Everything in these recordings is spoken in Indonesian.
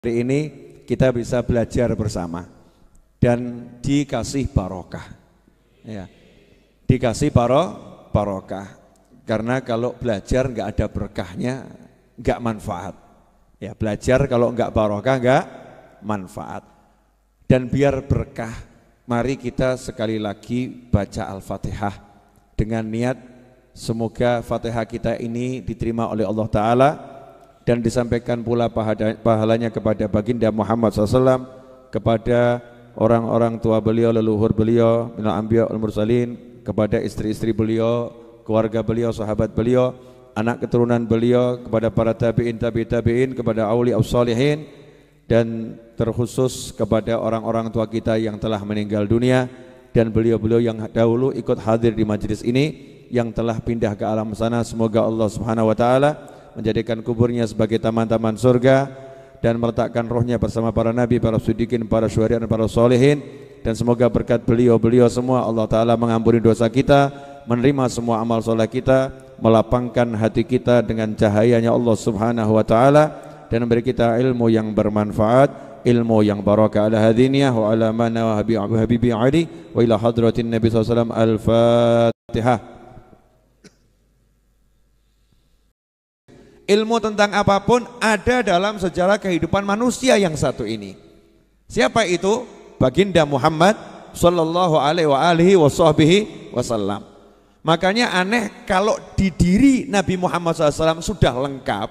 Hari ini kita bisa belajar bersama dan dikasih barokah, ya, dikasih barokah. Karena kalau belajar nggak ada berkahnya, nggak manfaat. Ya, belajar kalau nggak barokah nggak manfaat. Dan biar berkah, mari kita sekali lagi baca Al-Fatihah dengan niat semoga Fatihah kita ini diterima oleh Allah Ta'ala dan disampaikan pula pahalanya kepada baginda Muhammad SAW, kepada orang-orang tua beliau, leluhur beliau, minal anbiya wal mursalin, kepada istri-istri beliau, keluarga beliau, sahabat beliau, anak keturunan beliau, kepada para tabi'in, tabi'in, kepada auliya shalihin, dan terkhusus kepada orang-orang tua kita yang telah meninggal dunia dan beliau-beliau yang dahulu ikut hadir di majelis ini yang telah pindah ke alam sana. Semoga Allah Subhanahu wa taala menjadikan kuburnya sebagai taman-taman surga dan meletakkan rohnya bersama para nabi, para siddiqin, para syuhada dan para sholihin. Dan semoga berkat beliau-beliau semua Allah Ta'ala mengampuni dosa kita, menerima semua amal soleh kita, melapangkan hati kita dengan cahayanya Allah Subhanahu wa ta'ala, dan memberi kita ilmu yang bermanfaat, ilmu yang barakah. Ala hadiniyah wa ala mana wa habibi ali wa ila hadratin Nabi SAW. Al-Fatihah. Ilmu tentang apapun ada dalam sejarah kehidupan manusia yang satu ini. Siapa itu? Baginda Muhammad sallallahu alaihi wasallam. Makanya aneh kalau di diri Nabi Muhammad SAW sudah lengkap,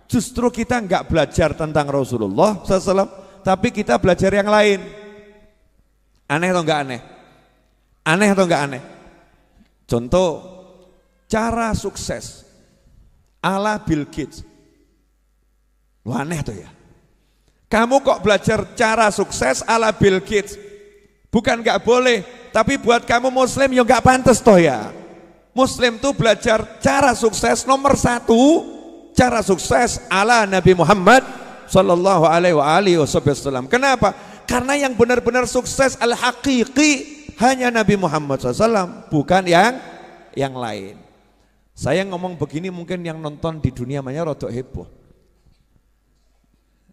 justru kita enggak belajar tentang Rasulullah SAW, tapi kita belajar yang lain. Aneh atau enggak aneh? Aneh atau enggak aneh? Contoh, cara sukses ala Bill Gates. Wah, aneh tuh ya. Kamu kok belajar cara sukses ala Bill Gates? Bukan gak boleh, tapi buat kamu muslim ya gak pantas toh ya. Muslim tuh belajar cara sukses nomor satu, cara sukses ala Nabi Muhammad sallallahu alaihi wasallam. Kenapa? Karena yang benar-benar sukses al-haqiqi hanya Nabi Muhammad SAW, bukan yang lain. Saya ngomong begini mungkin yang nonton di dunia maya rodok heboh.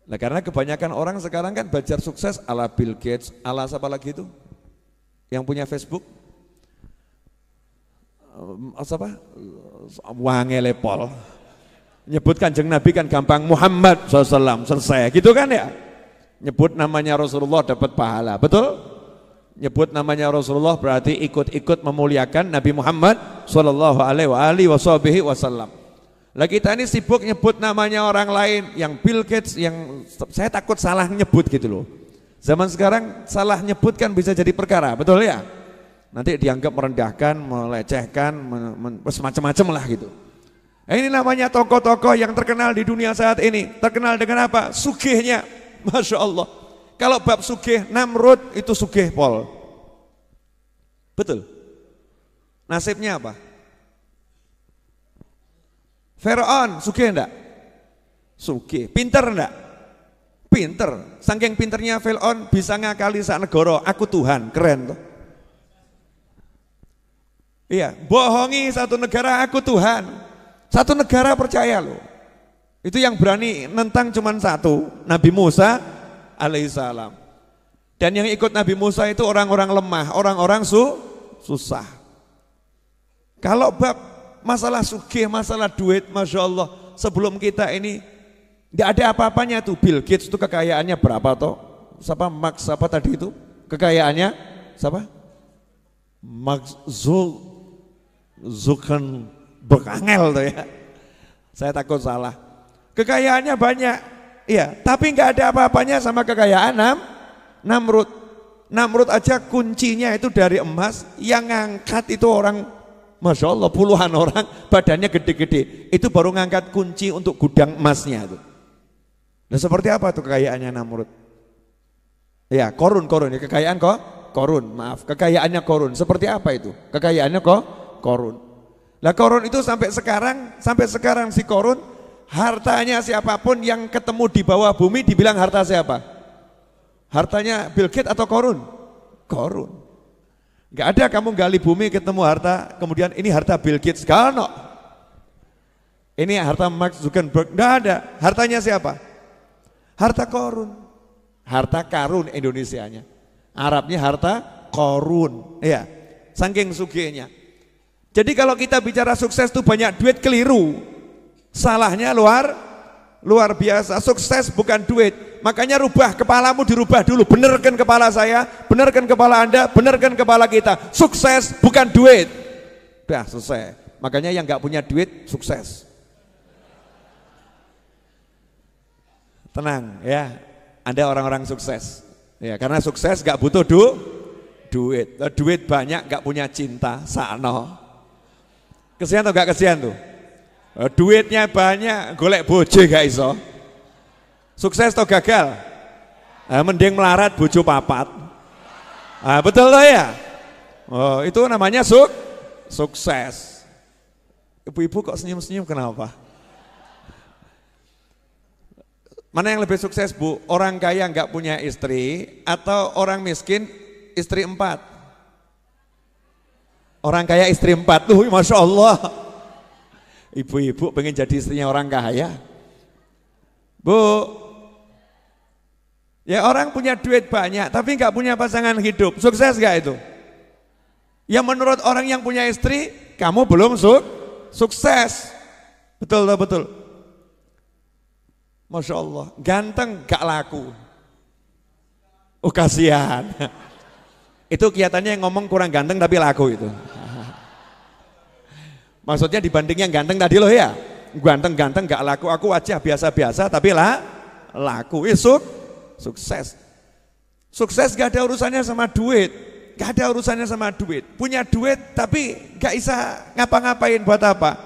Nah, karena kebanyakan orang sekarang kan belajar sukses ala Bill Gates, ala siapa lagi itu? Yang punya Facebook? Siapa? Wangele Pol. Nyebut Kanjeng Nabi kan gampang, Muhammad SAW, selesai. Gitu kan ya? Nyebut namanya Rasulullah dapat pahala, betul? Nyebut namanya Rasulullah berarti ikut-ikut memuliakan Nabi Muhammad sallallahu alaihi wasallam. Lah kita ini sibuk nyebut namanya orang lain, yang Bill Gates, yang saya takut salah nyebut gitu loh. Zaman sekarang salah nyebut kan bisa jadi perkara, betul ya? Nanti dianggap merendahkan, melecehkan, macam-macam lah gitu. Ini namanya tokoh-tokoh yang terkenal di dunia saat ini. Terkenal dengan apa? Sugihnya, Masya Allah. Kalau bab sugih, Namrud itu sugih pol. Betul. Nasibnya apa? Firaun sugih enggak? Sugih. Pinter enggak? Pinter. Saking pinternya Firaun bisa ngakali sak negara, aku Tuhan, keren tuh. Iya, bohongi satu negara, aku Tuhan. Satu negara percaya loh. Itu yang berani nentang cuman satu, Nabi Musa alaihissalam. Dan yang ikut Nabi Musa itu orang-orang lemah, orang-orang susah. Kalau bab masalah sugih, masalah duit, Masya Allah, sebelum kita ini tidak ada apa-apanya tuh. Bill Gates itu kekayaannya berapa toh? Siapa Max apa tadi itu? Kekayaannya siapa? Max Zuckerberg angel tuh ya. Saya takut salah. Kekayaannya banyak. Iya, tapi nggak ada apa-apanya sama kekayaan Namrud. Namrud aja kuncinya itu dari emas, yang ngangkat itu orang, Masya Allah, puluhan orang, badannya gede-gede. Itu baru ngangkat kunci untuk gudang emasnya itu. Nah, seperti apa tuh kekayaannya Namrud? Ya, Korun ya, kekayaan Korun, maaf, kekayaannya Korun. Seperti apa itu? Kekayaannya Korun. Lah Korun itu sampai sekarang si Korun, hartanya siapapun yang ketemu di bawah bumi dibilang harta siapa? Hartanya Bill Gates atau Korun? Korun. Gak ada kamu gali bumi ketemu harta, kemudian ini harta Bill Gates, gak ada. Ini harta Mark Zuckerberg, gak ada. Hartanya siapa? Harta korun. Harta karun Indonesianya. Arabnya harta korun. Ya, saking sugihnya. Jadi kalau kita bicara sukses itu banyak duit, keliru. Salahnya luar biasa. Sukses bukan duit. Makanya rubah kepalamu, dirubah dulu. Benerkan kepala saya, benerkan kepala Anda, benerkan kepala kita. Sukses bukan duit. Udah selesai. Makanya yang nggak punya duit sukses. Tenang ya, Anda orang-orang sukses. Ya, karena sukses nggak butuh duit. Duit banyak nggak punya cinta, sakno. Kesian atau nggak kesian tuh? Duitnya banyak, golek bojo gak iso. Sukses atau gagal? Mending melarat bojo papat. Betul loh ya? Oh, itu namanya sukses. Ibu-ibu kok senyum-senyum kenapa? Mana yang lebih sukses Bu? Orang kaya nggak punya istri atau orang miskin istri 4? Orang kaya istri 4 tuh, Masya Allah. Ibu-ibu pengen jadi istrinya orang kaya. Bu, ya orang punya duit banyak tapi nggak punya pasangan hidup, sukses nggak itu? Ya menurut orang yang punya istri, kamu belum sukses. Betul tak betul? Masya Allah, ganteng gak laku. Oh kasihan. Itu kelihatannya yang ngomong kurang ganteng tapi laku itu. Maksudnya dibanding yang ganteng tadi loh ya. Ganteng-ganteng gak laku, aku wajah biasa-biasa tapi laku. Sukses. Sukses gak ada urusannya sama duit. Gak ada urusannya sama duit. Punya duit tapi gak bisa ngapa-ngapain buat apa?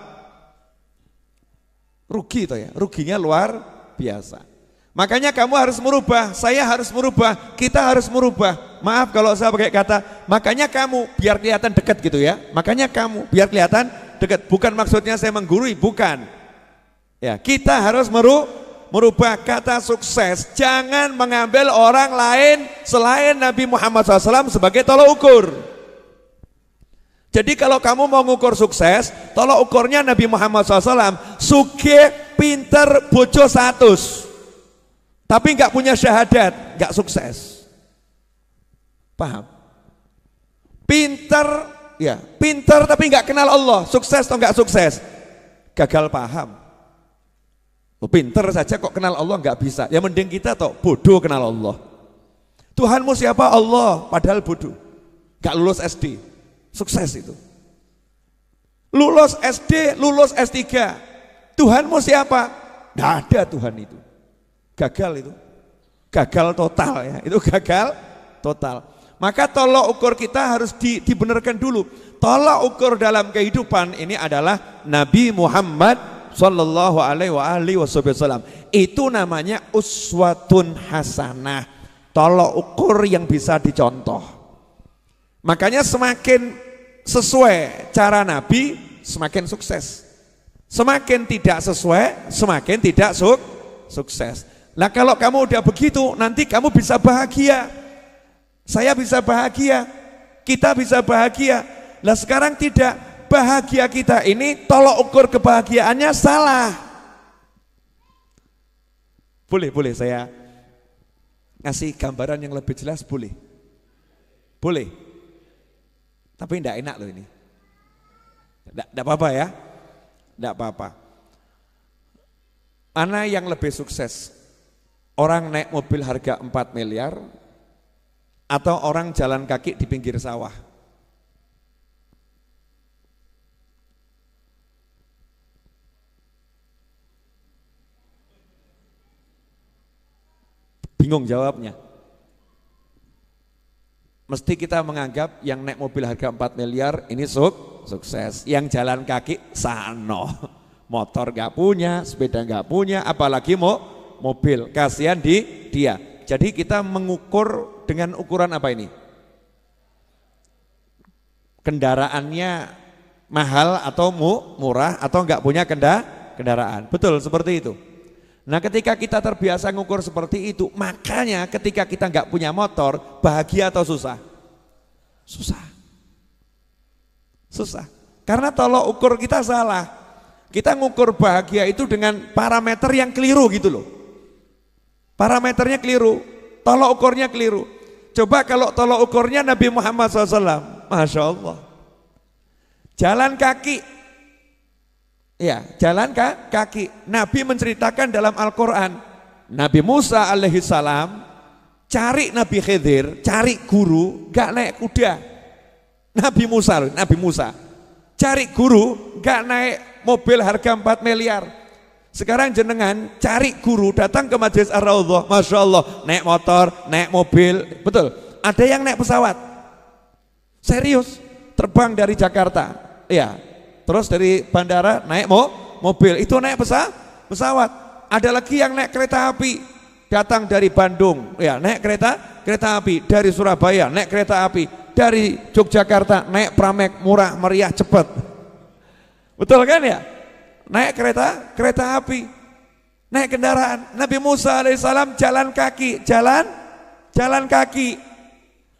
Rugi toh ya, ruginya luar biasa. Makanya kamu harus merubah, saya harus merubah, kita harus merubah. Maaf kalau saya pakai kata, makanya kamu biar kelihatan dekat gitu ya. Makanya kamu biar kelihatan dekat. Bukan maksudnya saya menggurui, bukan. Ya, kita harus merubah kata sukses. Jangan mengambil orang lain selain Nabi Muhammad SAW sebagai tolok ukur. Jadi kalau kamu mau ngukur sukses, tolok ukurnya Nabi Muhammad SAW, sugih, pinter, bojo 100, tapi nggak punya syahadat, nggak sukses. Paham? Pinter, ya, pinter tapi nggak kenal Allah, sukses atau nggak sukses? Gagal paham. Pinter saja kok kenal Allah nggak bisa. Ya mending kita toh bodoh kenal Allah. Tuhanmu siapa? Allah, padahal bodoh, nggak lulus SD. Sukses itu. Lulus SD, lulus S3. Tuhanmu siapa? Nggak ada Tuhan itu. Gagal itu. Gagal total ya. Itu gagal total. Maka tolok ukur kita harus dibenarkan dulu. Tolok ukur dalam kehidupan ini adalah Nabi Muhammad sallallahu alaihi wasallam. Itu namanya uswatun hasanah. Tolok ukur yang bisa dicontoh. Makanya semakin sesuai cara Nabi, semakin sukses. Semakin tidak sesuai, semakin tidak sukses. Nah kalau kamu udah begitu, nanti kamu bisa bahagia. Saya bisa bahagia, kita bisa bahagia. Nah sekarang tidak, bahagia kita ini tolok ukur kebahagiaannya salah. Boleh saya ngasih gambaran yang lebih jelas, boleh? Boleh? Tapi enggak enak loh ini. Enggak apa-apa ya. Enggak apa-apa. Mana yang lebih sukses? Orang naik mobil harga 4 miliar atau orang jalan kaki di pinggir sawah? Bingung jawabnya. Mesti kita menganggap yang naik mobil harga 4 miliar ini sukses. Yang jalan kaki sano. Motor gak punya, sepeda gak punya, apalagi mobil. Kasihan dia. Jadi kita mengukur dengan ukuran apa ini? Kendaraannya mahal atau murah atau gak punya kendaraan. Betul seperti itu. Nah ketika kita terbiasa ngukur seperti itu, makanya ketika kita nggak punya motor, bahagia atau susah? Susah. Karena tolok ukur kita salah. Kita ngukur bahagia itu dengan parameter yang keliru gitu loh. Parameternya keliru, tolok ukurnya keliru. Coba kalau tolok ukurnya Nabi Muhammad SAW, Masya Allah. Jalan kaki, ya jalan kaki. Nabi menceritakan dalam Al-Quran, Nabi Musa alaihissalam cari Nabi Khidir, cari guru, gak naik kuda. Nabi Musa cari guru, gak naik mobil harga 4 miliar. Sekarang jenengan cari guru, datang ke Majelis Ar-Raudhah, Masya Allah, naik motor, naik mobil, betul. Ada yang naik pesawat, serius, terbang dari Jakarta, ya. Terus dari bandara naik mobil, itu naik pesawat. Ada lagi yang naik kereta api, datang dari Bandung, ya naik kereta api, dari Surabaya naik kereta api, dari Yogyakarta naik Pramek, murah, meriah, cepat. Betul kan ya? Naik kereta api, naik kendaraan. Nabi Musa alaihissalam jalan kaki, jalan kaki.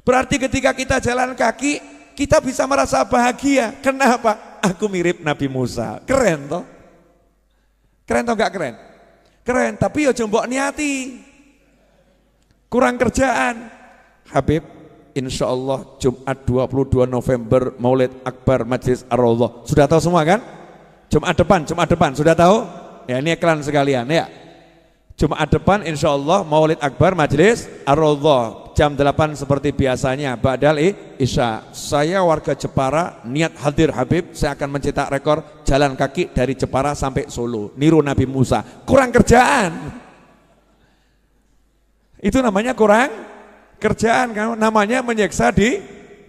Berarti ketika kita jalan kaki, kita bisa merasa bahagia. Kenapa? Aku mirip Nabi Musa. Keren toh? Keren toh gak keren? Keren, tapi ya jombok niati. Kurang kerjaan. Habib, insya Allah Jumat 22 November Maulid Akbar Majelis Ar-Raudhah. Sudah tahu semua kan? Jumat depan, sudah tahu? Ya ini iklan sekalian ya. Jumat depan insya Allah Maulid Akbar Majelis Ar-Raudhah jam 8 seperti biasanya Ba'dal Isya. Saya warga Jepara, niat hadir Habib, saya akan mencetak rekor jalan kaki dari Jepara sampai Solo, niru Nabi Musa. Kurang kerjaan. Itu namanya kurang kerjaan, namanya menyiksa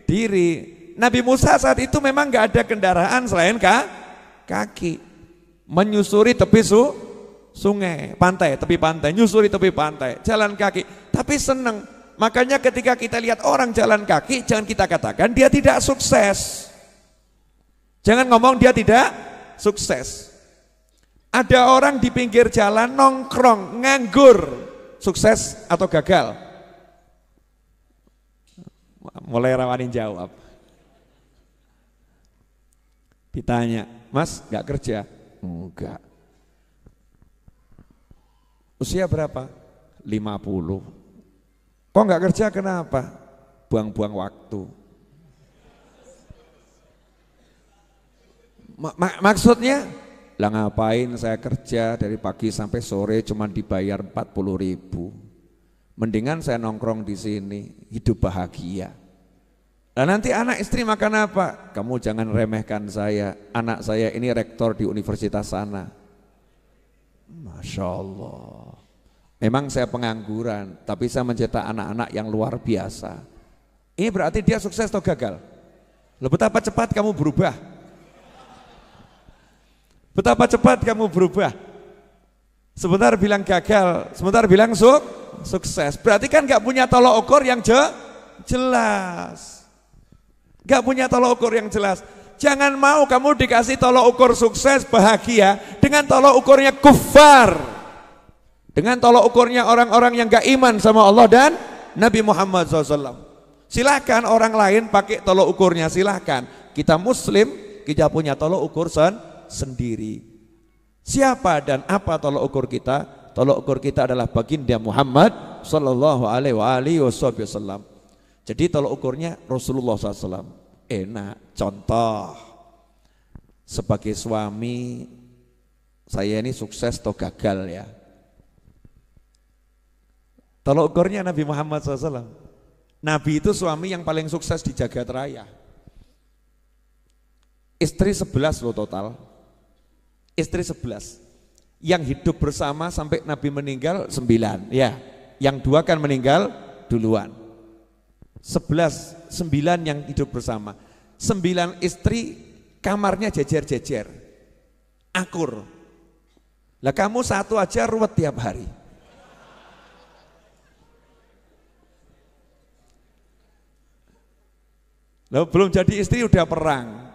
diri. Nabi Musa saat itu memang gak ada kendaraan selain kaki, menyusuri tepi sungai, tepi pantai, nyusuri tepi pantai, jalan kaki, tapi seneng. Makanya ketika kita lihat orang jalan kaki, jangan kita katakan dia tidak sukses. Jangan ngomong dia tidak sukses. Ada orang di pinggir jalan nongkrong, nganggur, sukses atau gagal? Mulai rawanin jawab. Ditanya, Mas gak kerja? Enggak. Usia berapa? 50. Kok gak kerja kenapa? Buang-buang waktu. Maksudnya? Lah ngapain saya kerja dari pagi sampai sore cuma dibayar 40.000. Mendingan saya nongkrong di sini, hidup bahagia. Nah nanti anak istri makan apa? Kamu jangan remehkan saya, anak saya ini rektor di universitas sana. Masya Allah. Memang saya pengangguran, tapi saya mencetak anak-anak yang luar biasa. Ini berarti dia sukses atau gagal? Loh, betapa cepat kamu berubah. Betapa cepat kamu berubah. Sebentar bilang gagal, sebentar bilang sukses. Berarti kan gak punya tolok ukur yang jelas. Gak punya tolok ukur yang jelas. Jangan mau kamu dikasih tolok ukur sukses, bahagia dengan tolok ukurnya kufar, dengan tolok ukurnya orang-orang yang gak iman sama Allah dan Nabi Muhammad SAW. Silahkan orang lain pakai tolok ukurnya, silahkan. Kita Muslim, kita punya tolok ukur sendiri. Siapa dan apa tolok ukur kita? Tolok ukur kita adalah baginda Muhammad Sallallahu Alaihi Wasallam. Jadi tolok ukurnya Rasulullah SAW. Enak. Contoh, sebagai suami saya ini sukses atau gagal ya? Tolok ukurnya Nabi Muhammad SAW. Nabi itu suami yang paling sukses di jagat raya. Istri 11 loh total. Istri 11. Yang hidup bersama sampai Nabi meninggal 9 ya. Yang 2 kan meninggal duluan. 9 yang hidup bersama. 9 istri kamarnya jejer-jejer, akur. Lah kamu satu aja ruwet tiap hari. Lalu belum jadi istri udah perang.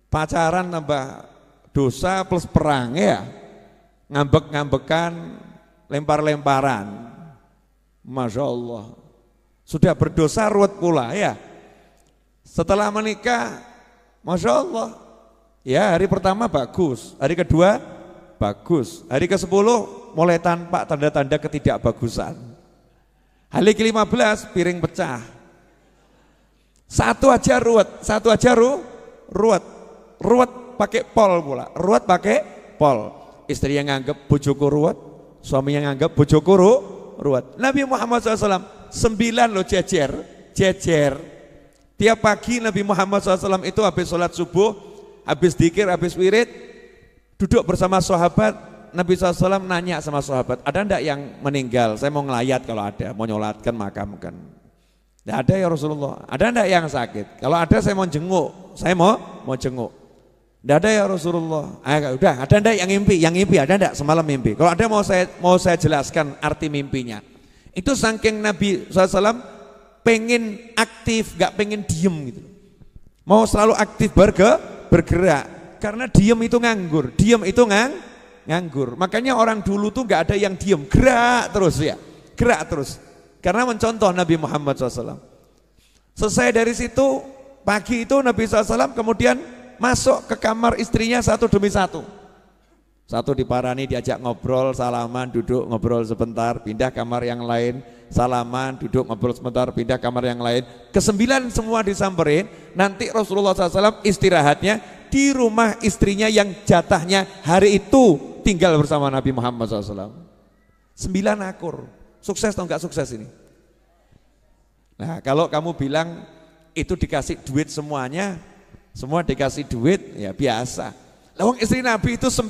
Pacaran tambah dosa plus perang ya. Ngambek-ngambekan, lempar-lemparan. Masya Allah. Sudah berdosa ruwet pula ya. Setelah menikah, Masya Allah, ya hari pertama bagus, hari kedua bagus, hari ke-10 mulai tampak tanda-tanda ketidakbagusan. Hari ke-15 piring pecah. Satu aja ruwet. Ruwet pakai pol pula. Ruwet pakai pol. Istri yang nganggap bojoku ruwet, suami yang nganggap bojoku ruwet. Nabi Muhammad SAW 9 loh jejer. Tiap pagi Nabi Muhammad SAW itu habis sholat subuh, habis dzikir, habis wirid, duduk bersama sahabat. Nabi SAW nanya sama sahabat, ada enggak yang meninggal? Saya mau ngelayat kalau ada, mau nyolatkan makam kan. Tidak ada ya Rasulullah. Ada enggak yang sakit? Kalau ada saya mau jenguk, saya mau jenguk. Tidak ada ya Rasulullah. Udah, ada enggak yang mimpi? Yang mimpi ada enggak semalam mimpi? Kalau ada mau saya jelaskan arti mimpinya. Itu saking Nabi SAW pengen aktif, gak pengen diem gitu. Mau selalu aktif bergerak. Karena diem itu nganggur, nganggur. Makanya orang dulu tuh gak ada yang diem, gerak terus. Karena mencontoh Nabi Muhammad SAW. Selesai dari situ, pagi itu Nabi SAW kemudian masuk ke kamar istrinya satu demi satu. Satu diparani, diajak ngobrol, salaman, duduk ngobrol sebentar, pindah kamar yang lain, salaman, duduk ngobrol sebentar, pindah kamar yang lain. Ke-9 semua disamperin. Nanti Rasulullah SAW istirahatnya di rumah istrinya yang jatahnya hari itu tinggal bersama Nabi Muhammad SAW. 9 akur. Sukses atau enggak sukses ini? Nah, kalau kamu bilang itu dikasih duit semuanya, semua dikasih duit, ya biasa. Lawang istri Nabi itu 9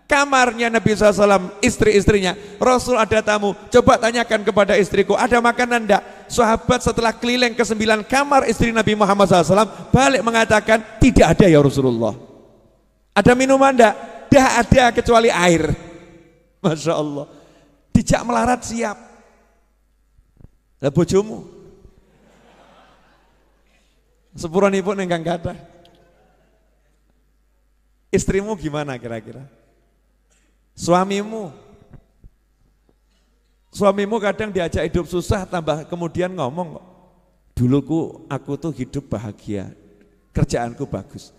kamarnya Nabi SAW, istri-istrinya. Rasul ada tamu, coba tanyakan kepada istriku, ada makanan enggak? Sahabat setelah keliling ke 9 kamar istri Nabi Muhammad SAW, balik mengatakan, tidak ada ya Rasulullah. Ada minuman enggak? Tidak ada kecuali air. Masya Allah. Dijak melarat siap. Lah bojomu? Sepuranipun ingkang kathah. Istrimu gimana kira-kira? Suamimu kadang diajak hidup susah, tambah kemudian ngomong kok, duluku aku tuh hidup bahagia, kerjaanku bagus.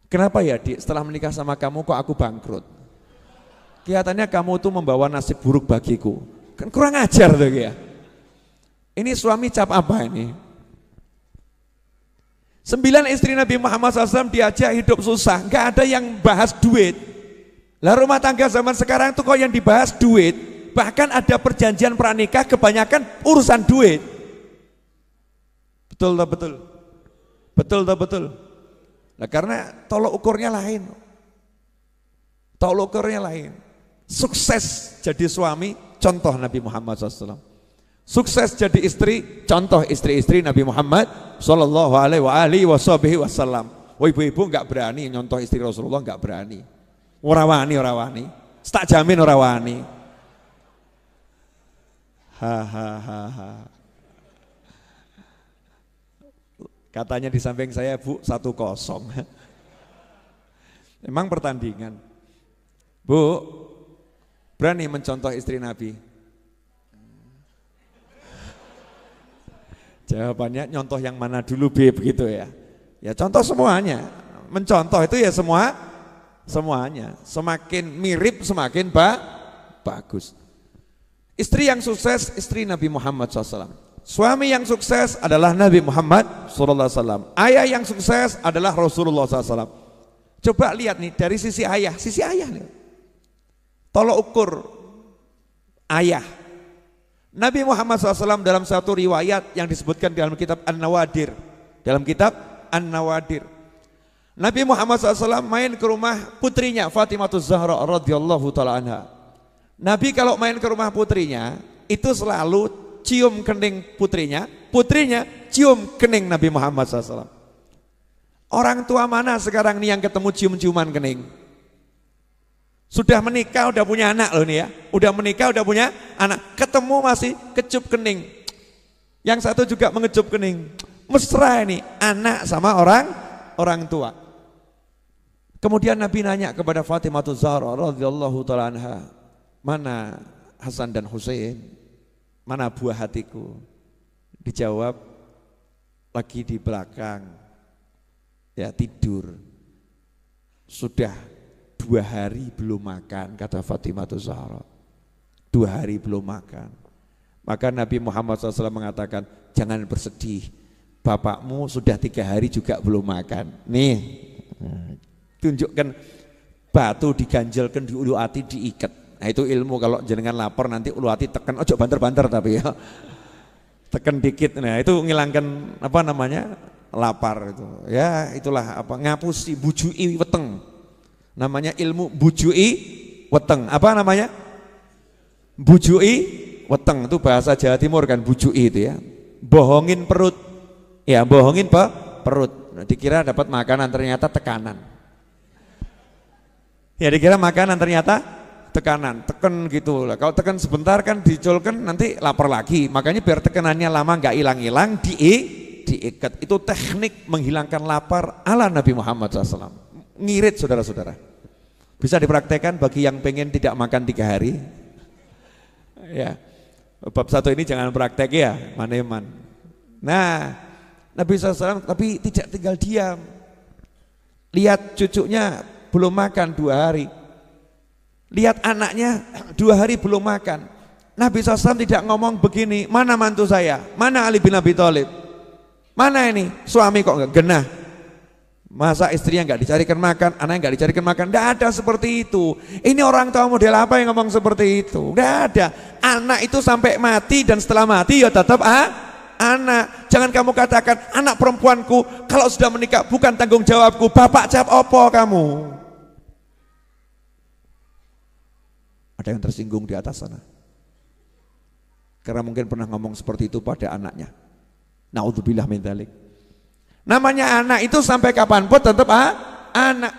Kenapa ya Dik, setelah menikah sama kamu kok aku bangkrut? Kelihatannya kamu tuh membawa nasib buruk bagiku. Kan kurang ajar tuh ya. Ini suami cap apa ini? 9 istri Nabi Muhammad SAW diajak hidup susah, nggak ada yang bahas duit. Lah rumah tangga zaman sekarang tuh kok yang dibahas duit, bahkan ada perjanjian pranikah kebanyakan urusan duit. Betul. Nah, karena tolok ukurnya lain. Sukses jadi suami, contoh Nabi Muhammad SAW. Sukses jadi istri, contoh istri-istri Nabi Muhammad Sallallahu Alaihi Wasallam. Ibu-ibu nggak berani nyontoh istri Rasulullah, nggak berani. Ora wani. Tak jamin ora wani. Katanya di samping saya, Bu, 1-0. Memang pertandingan. Bu, berani mencontoh istri Nabi? Jawabannya nyontoh yang mana dulu, B, begitu ya. Ya contoh semuanya. Mencontoh itu ya semuanya. Semakin mirip semakin bagus. Istri yang sukses, istri Nabi Muhammad SAW. Suami yang sukses adalah Nabi Muhammad SAW. Ayah yang sukses adalah Rasulullah SAW. Coba lihat nih dari sisi ayah nih. Tolok ukur ayah. Nabi Muhammad SAW dalam satu riwayat yang disebutkan dalam kitab An-Nawadir. Nabi Muhammad SAW main ke rumah putrinya Fatimah Zahra radhiyallahu ta'ala anha. Nabi kalau main ke rumah putrinya itu selalu cium kening putrinya cium kening Nabi Muhammad SAW. Orang tua mana sekarang nih yang ketemu cium-ciuman kening? Sudah menikah, udah punya anak loh nih ya. Udah menikah, udah punya anak. Ketemu masih kecup kening. Yang satu juga mengecup kening. Mesra ini, anak sama orang tua. Kemudian Nabi nanya kepada Fatimah Zahra radhiyallahu ta'ala anha, mana Hasan dan Husain? Mana buah hatiku? Dijawab, lagi di belakang. Ya tidur. Sudah 2 2 hari belum makan, kata Fatimah Zahra. 2 hari belum makan. Maka Nabi Muhammad SAW mengatakan, jangan bersedih, bapakmu sudah 3 hari juga belum makan. Nih, tunjukkan batu diganjalkan di ulu hati diikat. Nah itu ilmu, kalau jenengan lapar nanti ulu hati tekan, ojo banter-banter tapi ya. Tekan dikit, nah itu ngilangkan apa namanya, lapar itu. Ya itulah apa, ngapusi bujui weteng. Namanya ilmu bujui weteng. Apa namanya? Bujui weteng, itu bahasa Jawa Timur kan, bujui itu ya. Bohongin perut. Ya, bohongin perut. Nah, dikira dapat makanan, ternyata tekanan. Ya dikira makanan, ternyata tekanan, teken gitu lah. Kalau tekan sebentar kan dicolkan nanti lapar lagi. Makanya biar tekanannya lama nggak hilang-hilang, diikat. Itu teknik menghilangkan lapar ala Nabi Muhammad SAW. Ngirit saudara-saudara. Bisa dipraktekkan bagi yang pengen tidak makan 3 hari. Ya, bab 1 ini jangan praktek ya, maneman. Nah, Nabi SAW tapi tidak tinggal diam. Lihat cucunya belum makan 2 hari. Lihat anaknya 2 hari belum makan. Nabi SAW tidak ngomong begini, mana mantu saya, mana Ali bin Abi Thalib, mana ini suami kok nggak genah, masa istrinya nggak dicarikan makan, anaknya nggak dicarikan makan. Nggak ada seperti itu. Ini orang tua model apa yang ngomong seperti itu? Nggak ada. Anak itu sampai mati dan setelah mati ya tetap anak. Jangan kamu katakan anak perempuanku kalau sudah menikah bukan tanggung jawabku. Bapak jawab opo kamu? Ada yang tersinggung di atas sana. Karena mungkin pernah ngomong seperti itu pada anaknya. Naudzubillah min dzalik. Namanya anak itu sampai kapanpun tetap anak.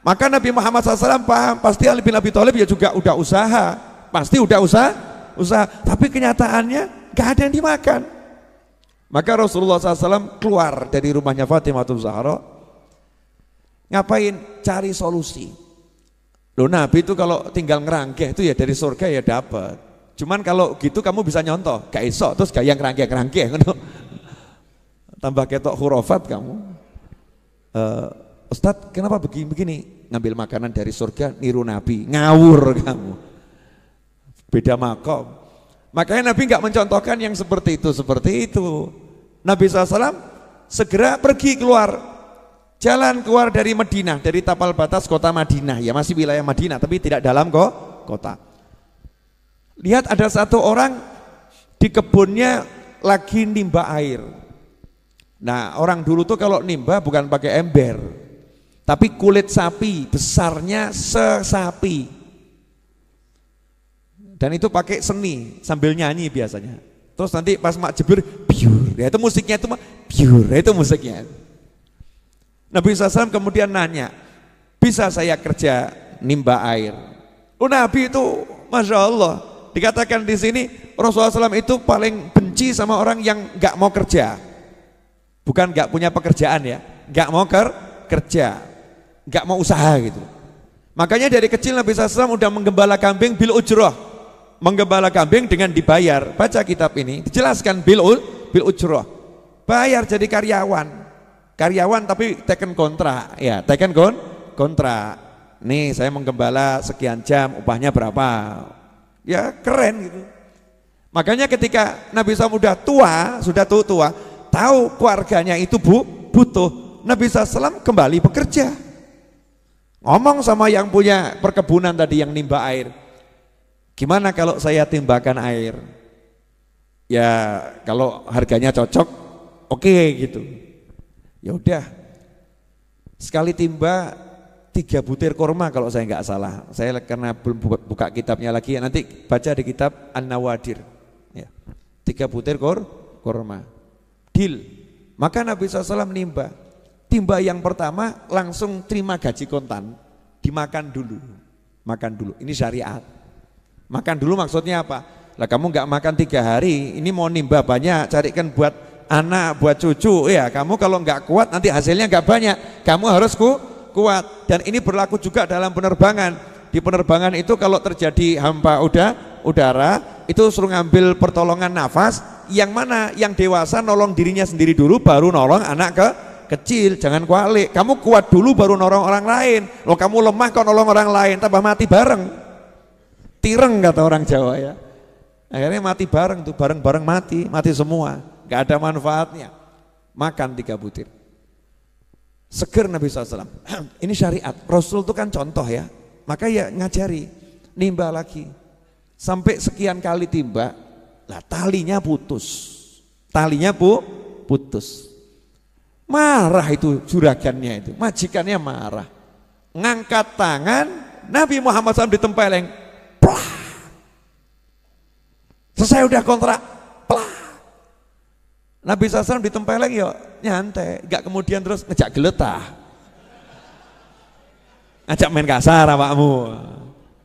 Maka Nabi Muhammad SAW paham, pasti Ali bin Abi Thalib ya juga udah usaha. Pasti udah usaha. Tapi kenyataannya gak ada yang dimakan. Maka Rasulullah SAW keluar dari rumahnya Fatimah Zahra. Ngapain? Cari solusi. Loh Nabi itu kalau tinggal ngerangkeh itu ya dari surga ya dapat. Cuman kalau gitu kamu bisa nyontoh, gak iso terus gaya ngerangkeh. Tambah ketok hurufat kamu. Ustadz kenapa begini? Ngambil makanan dari surga niru Nabi, ngawur kamu. Beda makom. Makanya Nabi gak mencontohkan yang seperti itu. Nabi SAW segera pergi keluar. Jalan keluar dari Madinah, dari tapal batas kota Madinah, ya masih wilayah Madinah tapi tidak dalam kota. Lihat ada satu orang di kebunnya lagi nimba air. Nah orang dulu tuh kalau nimba bukan pakai ember, tapi kulit sapi, besarnya sesapi. Dan itu pakai seni sambil nyanyi biasanya. Terus nanti pas mak jebur, biur, ya itu musiknya itu biur, itu musiknya. Nabi SAW kemudian nanya, bisa saya kerja nimba air? Nabi itu, masya Allah, dikatakan di sini Rasulullah SAW itu paling benci sama orang yang nggak mau kerja, bukan nggak punya pekerjaan ya, nggak mau kerja, nggak mau usaha gitu. Makanya dari kecil Nabi SAW udah menggembala kambing bil ujroh, menggembala kambing dengan dibayar. Baca kitab ini, dijelaskan bil ujroh, bayar jadi karyawan tapi teken kontrak ya, teken kontrak. Nih saya menggembala sekian jam, upahnya berapa? Ya keren gitu. Makanya ketika Nabi SAW sudah tua, tahu keluarganya itu butuh, Nabi SAW kembali bekerja. Ngomong sama yang punya perkebunan tadi yang nimba air, gimana kalau saya timbakan air? Ya kalau harganya cocok, oke gitu. Ya udah, sekali timba 3 butir kurma kalau saya nggak salah. Saya karena belum buka kitabnya lagi, nanti baca di kitab An-Nawadir. Ya, 3 butir kurma. Deal. Maka Nabi SAW nimba. Timba yang pertama langsung terima gaji kontan, dimakan dulu. Makan dulu. Ini syariat. Makan dulu maksudnya apa? Lah kamu nggak makan 3 hari, ini mau nimba banyak, carikan buat anak, buat cucu, ya kamu kalau nggak kuat nanti hasilnya nggak banyak, kamu harus kuat. Dan ini berlaku juga dalam penerbangan. Di penerbangan itu kalau terjadi hampa udara itu suruh ngambil pertolongan nafas, yang mana yang dewasa nolong dirinya sendiri dulu, baru nolong anak kecil, jangan kualik. Kamu kuat dulu baru nolong orang lain. Loh kamu lemah kok nolong orang lain, tambah mati bareng. Tireng kata orang Jawa ya. Akhirnya mati bareng tuh, bareng-bareng mati semua. Gak ada manfaatnya. Makan 3 butir. Seger Nabi SAW. Ini syariat. Rasul itu kan contoh ya. Maka ya ngajari, nimba lagi. Sampai sekian kali timba, lah talinya putus. Talinya putus. Marah itu juragannya itu, majikannya marah. Ngangkat tangan, Nabi Muhammad SAW ditempeleng. Plah. Selesai udah kontrak. Plah. Nabi SAW ditempeleng ya nyantai, gak kemudian terus ngejak geletah. Ngajak main kasar awakmu.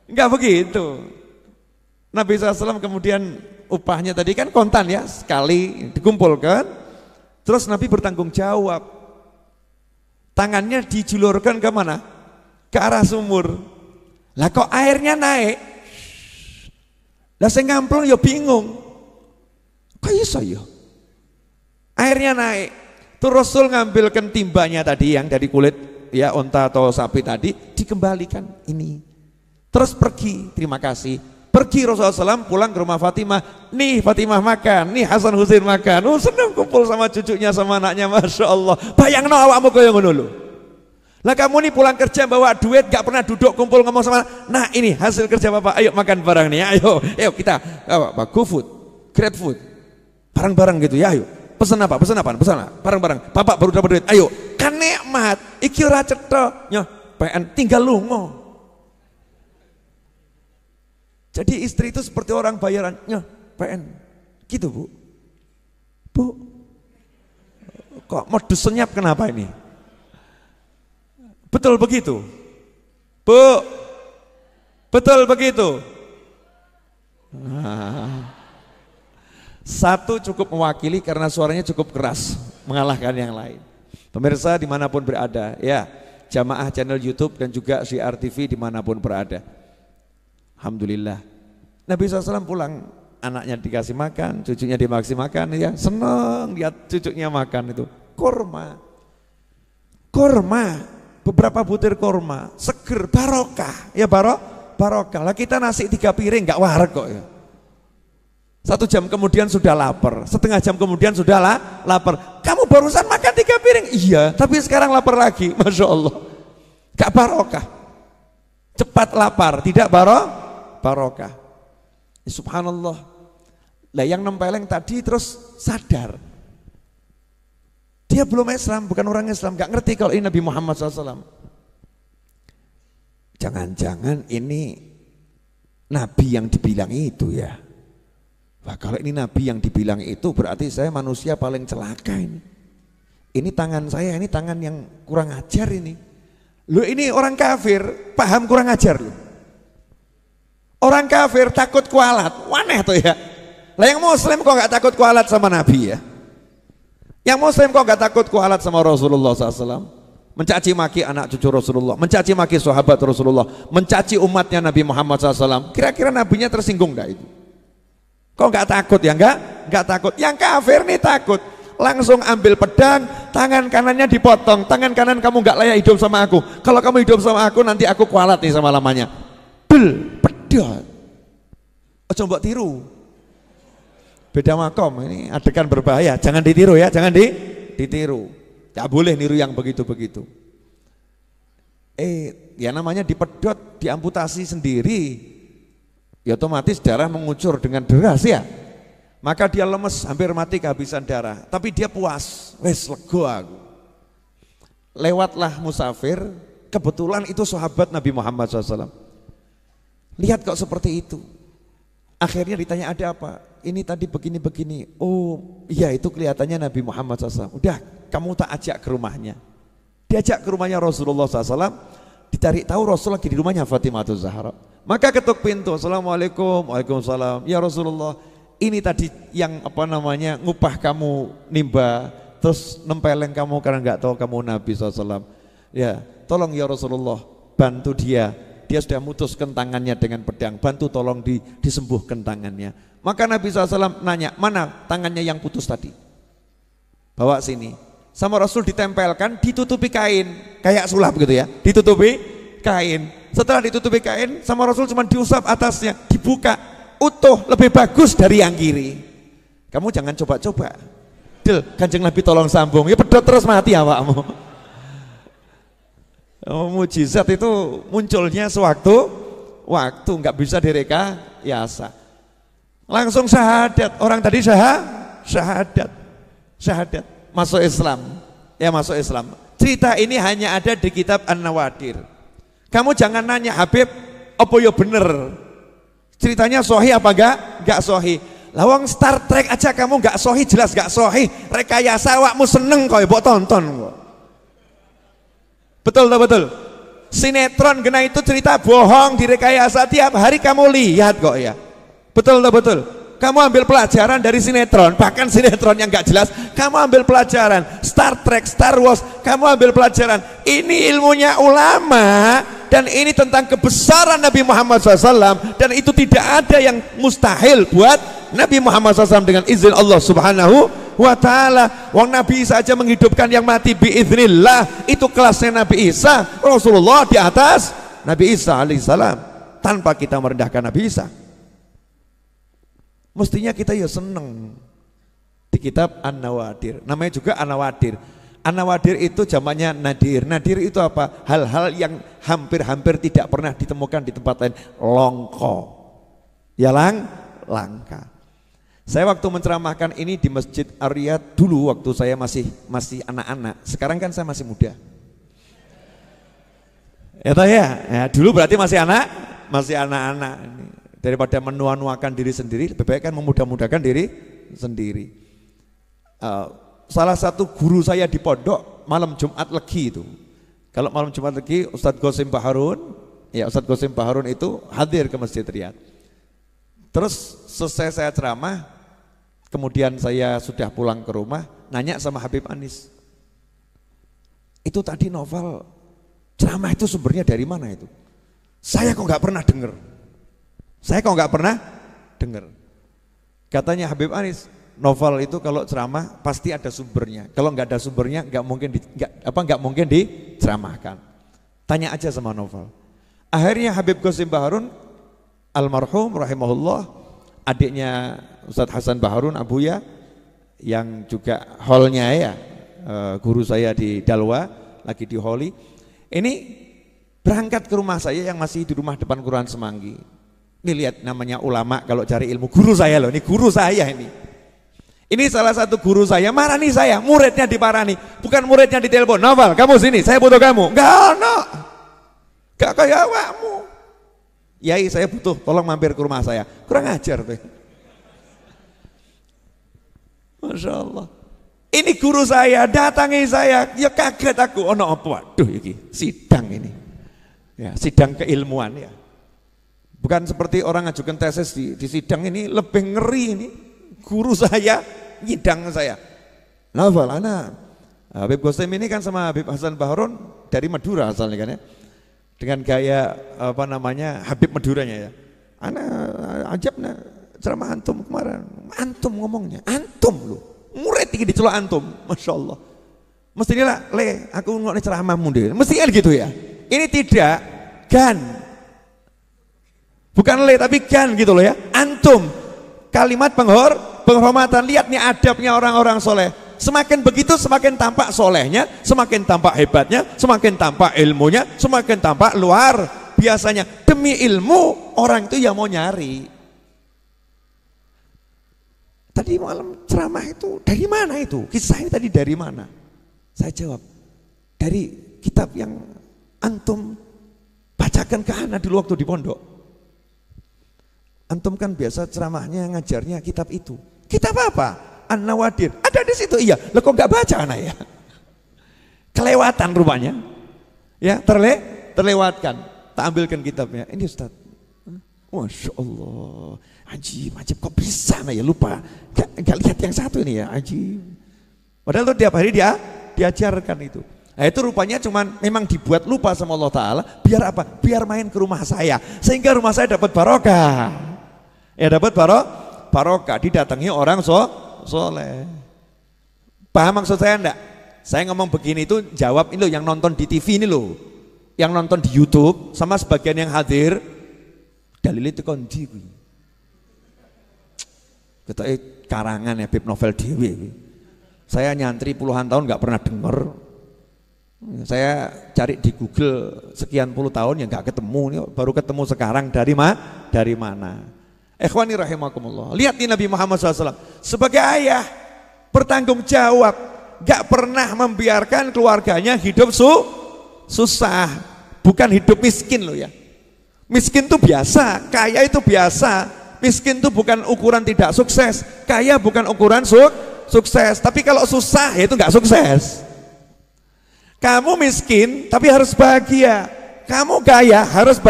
Enggak begitu. Nabi SAW kemudian upahnya tadi kan kontan ya, sekali dikumpulkan, terus Nabi bertanggung jawab. Tangannya dijulurkan ke mana? Ke arah sumur. Lah kok airnya naik? Lah saya ngamplung ya bingung. Kok iso ya? Airnya naik. Terus Rasul ngambilkan timbanya tadi yang dari kulit ya onta atau sapi tadi, dikembalikan ini. Terus pergi, terima kasih. Pergi Rasulullah SAW pulang ke rumah Fatimah. Nih Fatimah makan, nih Hasan Husain makan. Oh senang kumpul sama cucunya sama anaknya, Masya Allah. Bayang no awakmu kaya ngono lho. Lah kamu nih pulang kerja bawa duit, gak pernah duduk kumpul ngomong sama. Nah ini hasil kerja bapak, ayo makan bareng nih, ayo kita GoFood, GrabFood, bareng-bareng gitu ya, ayo. Pesan apa? Bareng-bareng. Bapak baru dapat duit, ayo. Kan nikmat, iki ora cetha, nyoh PN tinggal lungo. Jadi istri itu seperti orang bayarannya PN, gitu Bu. Bu, kok modus senyap kenapa ini? Betul begitu, Bu. Betul begitu. Nah, satu cukup mewakili karena suaranya cukup keras, mengalahkan yang lain. Pemirsa dimanapun berada, ya jamaah channel YouTube dan juga Syiar TV dimanapun berada. Alhamdulillah. Nabi SAW pulang, anaknya dikasih makan, cucunya dikasih makan, ya senang lihat cucunya makan itu. Kurma, beberapa butir kurma, seger, barokah, ya barokah. Lah kita nasi 3 piring nggak warak kok ya. 1 jam kemudian sudah lapar, setengah jam kemudian sudah lapar. Kamu barusan makan 3 piring, iya, tapi sekarang lapar lagi, Masya Allah. Gak barokah, cepat lapar, tidak barokah. Subhanallah. Lah yang nempeleng tadi terus sadar, dia belum Islam, bukan orang Islam, gak ngerti kalau ini Nabi Muhammad SAW. Jangan-jangan ini Nabi yang dibilang itu ya. Wah kalau ini Nabi yang dibilang itu berarti saya manusia paling celaka ini. Ini tangan saya, ini tangan yang kurang ajar ini. Loh ini orang kafir, paham kurang ajar loh. Orang kafir takut kualat, waneh tuh ya. Lah yang muslim kok gak takut kualat sama Nabi ya. Yang muslim kok gak takut kualat sama Rasulullah SAW. Mencaci maki anak cucu Rasulullah, mencaci maki sahabat Rasulullah, mencaci umatnya Nabi Muhammad SAW. Kira-kira nabinya tersinggung gak itu? Kok gak takut ya? Gak takut. Yang kafir nih takut. Langsung ambil pedang, tangan kanannya dipotong. Tangan kanan kamu gak layak hidup sama aku. Kalau kamu hidup sama aku nanti aku kualat nih sama lamanya. Pedang. Oh coba tiru. Beda makom, ini adegan berbahaya. Jangan ditiru ya, jangan ditiru. Gak boleh niru yang begitu-begitu. Ya namanya dipedot, diamputasi sendiri. Ya otomatis darah mengucur dengan deras ya. Maka dia lemes, hampir mati kehabisan darah. Tapi dia puas, wes lego aku. Lewatlah musafir, kebetulan itu sahabat Nabi Muhammad SAW. Lihat kok seperti itu. Akhirnya ditanya ada apa? Ini tadi begini-begini. Oh iya itu kelihatannya Nabi Muhammad SAW. Udah kamu tak ajak ke rumahnya. Diajak ke rumahnya Rasulullah SAW. Ditarik tahu Rasul lagi di rumahnya Fatimah Zahra. Maka ketuk pintu. Assalamualaikum. Waalaikumsalam. Ya Rasulullah, ini tadi yang ngupah kamu nimba, terus nempeleng kamu karena nggak tahu kamu Nabi SAW. Ya tolong ya Rasulullah, bantu dia. Dia sudah mutuskan tangannya dengan pedang, bantu tolong disembuhkan tangannya. Maka Nabi SAW nanya, mana tangannya yang putus tadi? Bawa sini. sama Rasul ditempelkan, ditutupi kain, kayak sulap gitu ya, ditutupi kain. Setelah ditutupi kain, sama Rasul cuma diusap atasnya, dibuka, utuh, lebih bagus dari yang kiri. Kamu jangan coba-coba. Del, Kanjeng Nabi tolong sambung, ya pedot terus mati awakmu. Mujizat itu munculnya sewaktu nggak bisa direkayasa. Langsung syahadat, orang tadi syahadat masuk Islam, ya masuk Islam. Cerita ini hanya ada di kitab An-Nawadir. Kamu jangan nanya Habib, apa ya bener? Ceritanya sahih apa enggak sahih? Lawang Star Trek aja kamu enggak sahih, jelas enggak sahih. Rekayasa awakmu seneng kok, mbok tonton kok. Betul tak betul? Sinetron kena itu cerita bohong direkayasa, tiap hari kamu lihat kok ya. Betul tak betul? Kamu ambil pelajaran dari sinetron, bahkan sinetron yang gak jelas, kamu ambil pelajaran. Star Trek, Star Wars, kamu ambil pelajaran. Ini ilmunya ulama, dan ini tentang kebesaran Nabi Muhammad SAW, dan itu tidak ada yang mustahil buat Nabi Muhammad SAW dengan izin Allah Subhanahu wa ta'ala. Wong Nabi Isa aja menghidupkan yang mati biiznillah, itu kelasnya Nabi Isa. Rasulullah di atas Nabi Isa alaihissalam, tanpa kita merendahkan Nabi Isa. Mestinya kita ya seneng. Di kitab An-Nawadir, namanya juga An-Nawadir. An-Nawadir itu jamaknya nadir. Nadir itu apa? Hal-hal yang hampir-hampir tidak pernah ditemukan di tempat lain. Longko, ya langka. Saya waktu menceramahkan ini di Masjid Ar-Riyad dulu waktu saya masih anak-anak. Sekarang kan saya masih muda. Ya, dulu berarti masih anak-anak. Daripada menua-nuakan diri sendiri, lebih baik kan memudah-mudahkan diri sendiri. Salah satu guru saya di pondok malam Jumat Legi itu. Kalau malam Jumat Legi, Ustadz Qasim Baharun, ya Ustadz Qasim Baharun itu hadir ke Masjid Riyad. Terus selesai saya ceramah, kemudian saya sudah pulang ke rumah, nanya sama Habib Anis, itu tadi novel ceramah itu sumbernya dari mana itu? Saya kok nggak pernah dengar. Katanya Habib Anis, novel itu kalau ceramah pasti ada sumbernya. Kalau nggak ada sumbernya nggak mungkin diceramahkan. Tanya aja sama novel. Akhirnya Habib Qasim Baharun almarhum rahimahullah, adiknya Ustadz Hasan Baharun Abuya, yang juga holnya ya, guru saya di Dalwa, lagi di Holi. Ini berangkat ke rumah saya yang masih di rumah depan Kelurahan Semanggi. Ini lihat namanya ulama kalau cari ilmu, guru saya loh, ini guru saya ini. Ini salah satu guru saya, marani saya, muridnya diparani, bukan muridnya ditelepon, Novel, kamu sini, saya butuh kamu. Gak kayak awakmu. Yai, saya butuh, tolong mampir ke rumah saya. Kurang ajar tuh. Masya Allah. Ini guru saya, datangi saya, ya kaget aku. Oh no, waduh ini sidang ini. Ya, sidang keilmuan ya. Bukan seperti orang ngajukan tesis di sidang ini, lebih ngeri ini. Guru saya, nyidang saya. Novel, Habib Qasim ini kan sama Habib Hasan Baharun dari Madura asalnya kan ya. Dengan gaya Habib Maduranya ya. Ajabna ceramah antum kemarin. Antum ngomongnya, antum loh. Murid tinggi dicelok antum, Masya Allah. Mestinya aku ngomongin ceramahmu deh. Mestinya gitu ya. Ini tidak, gan. Bukan tapi gan gitu loh ya. Antum, kalimat penghormatan. Lihat nih adabnya orang-orang soleh. Semakin begitu semakin tampak solehnya, semakin tampak hebatnya, semakin tampak ilmunya, semakin tampak luar biasanya. Demi ilmu orang itu ya mau nyari. Tadi malam ceramah itu dari mana itu? Kisahnya tadi dari mana? Saya jawab, dari kitab yang antum bacakan ke anak dulu waktu di pondok. Antum kan biasa ceramahnya ngajarnya kitab itu. Kitab apa? An-Nawadir. Ada di situ. Iya. Lah kok nggak baca anak ya? Kelewatan rupanya. Ya, terlewatkan. Tak ambilkan kitabnya. Ini Ustaz. Masya Allah. Ajib. Kok bisa anak ya? Lupa. Gak lihat yang satu ini ya. Ajib. Padahal tuh tiap hari dia diajarkan itu. Nah itu rupanya cuman memang dibuat lupa sama Allah Ta'ala. Biar apa? Biar main ke rumah saya. Sehingga rumah saya dapat barokah. Ya dapat barokah, didatangi orang soleh. Paham maksud saya enggak? Saya ngomong begini itu jawab ini loh yang nonton di TV ini loh. Yang nonton di YouTube sama sebagian yang hadir. Dalil itu kondi. Ketoke karangan ya Habib Novel dhewe. Saya nyantri puluhan tahun nggak pernah dengar. Saya cari di Google sekian puluh tahun ya nggak ketemu, baru ketemu sekarang dari mana? Ikhwani rahimakumullah. Lihat nih Nabi Muhammad SAW sebagai ayah bertanggung jawab, nggak pernah membiarkan keluarganya hidup susah, bukan hidup miskin loh ya. Miskin itu biasa, kaya itu biasa. Miskin itu bukan ukuran tidak sukses, kaya bukan ukuran sukses. Tapi kalau susah ya itu nggak sukses. Kamu miskin tapi harus bahagia. Kamu kaya harus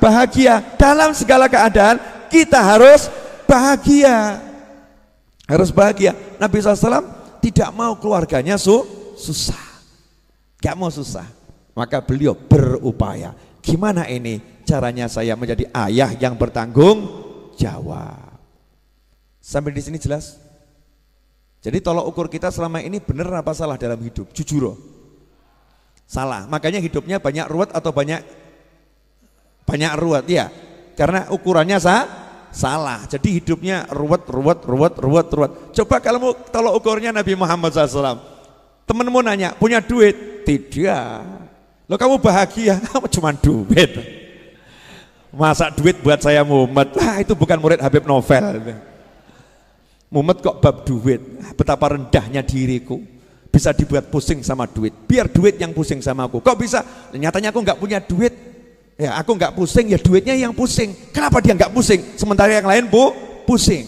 bahagia. Dalam segala keadaan kita harus bahagia. Harus bahagia. Nabi SAW tidak mau keluarganya susah. Gak mau susah. Maka beliau berupaya. Gimana ini caranya saya menjadi ayah yang bertanggung jawab. Sampai di sini jelas? Jadi tolok ukur kita selama ini benar apa salah dalam hidup? Jujur. Salah, makanya hidupnya banyak ruwet atau banyak ruwet ya, karena ukurannya salah. Jadi hidupnya ruwet. Coba kalau tolok ukurnya Nabi Muhammad SAW. Temenmu nanya, punya duit? Tidak. Loh kamu bahagia? Kamu cuma duit. Masa duit buat saya mumet? Itu bukan murid Habib Novel. Mumet kok bab duit? Betapa rendahnya diriku. Bisa dibuat pusing sama duit, biar duit yang pusing sama aku. Kok bisa? Nyatanya aku nggak punya duit, ya aku nggak pusing, ya duitnya yang pusing. Kenapa dia nggak pusing? Sementara yang lain pusing.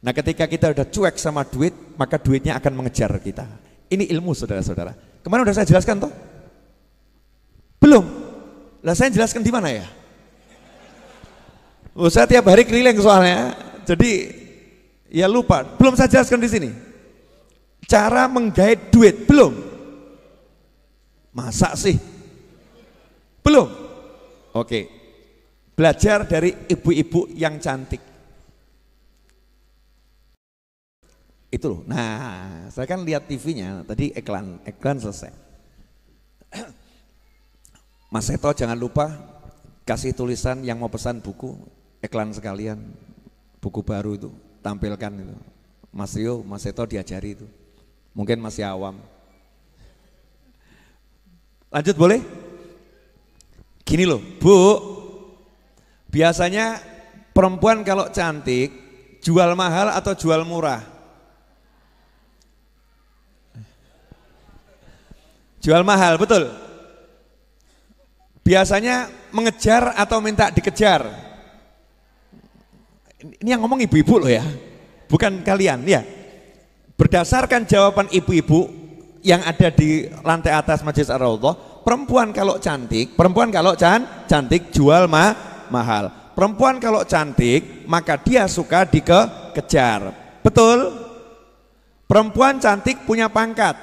Nah ketika kita udah cuek sama duit, maka duitnya akan mengejar kita. Ini ilmu saudara-saudara. Kemarin udah saya jelaskan toh? Belum? Lah saya jelaskan di mana ya? Saya tiap hari keliling soalnya, jadi ya lupa. Belum saya jelaskan di sini. Cara menggait duit, belum? Masa sih? Belum? Oke. Belajar dari ibu-ibu yang cantik. Itu loh. Nah, saya kan lihat TV-nya, tadi iklan selesai. Mas Seto jangan lupa kasih tulisan yang mau pesan buku, iklan sekalian, buku baru itu, tampilkan itu. Mas Rio, Mas Seto diajari itu. Mungkin masih awam. Lanjut boleh? Gini loh, Bu. Biasanya perempuan kalau cantik jual mahal atau jual murah? Jual mahal, betul. Biasanya mengejar atau minta dikejar? Ini yang ngomong ibu-ibu loh ya. Bukan kalian ya. Berdasarkan jawaban ibu-ibu yang ada di lantai atas Masjid Ar-Raudhah, perempuan kalau cantik jual mahal. Perempuan kalau cantik maka dia suka dikejar. Betul? Perempuan cantik punya pangkat.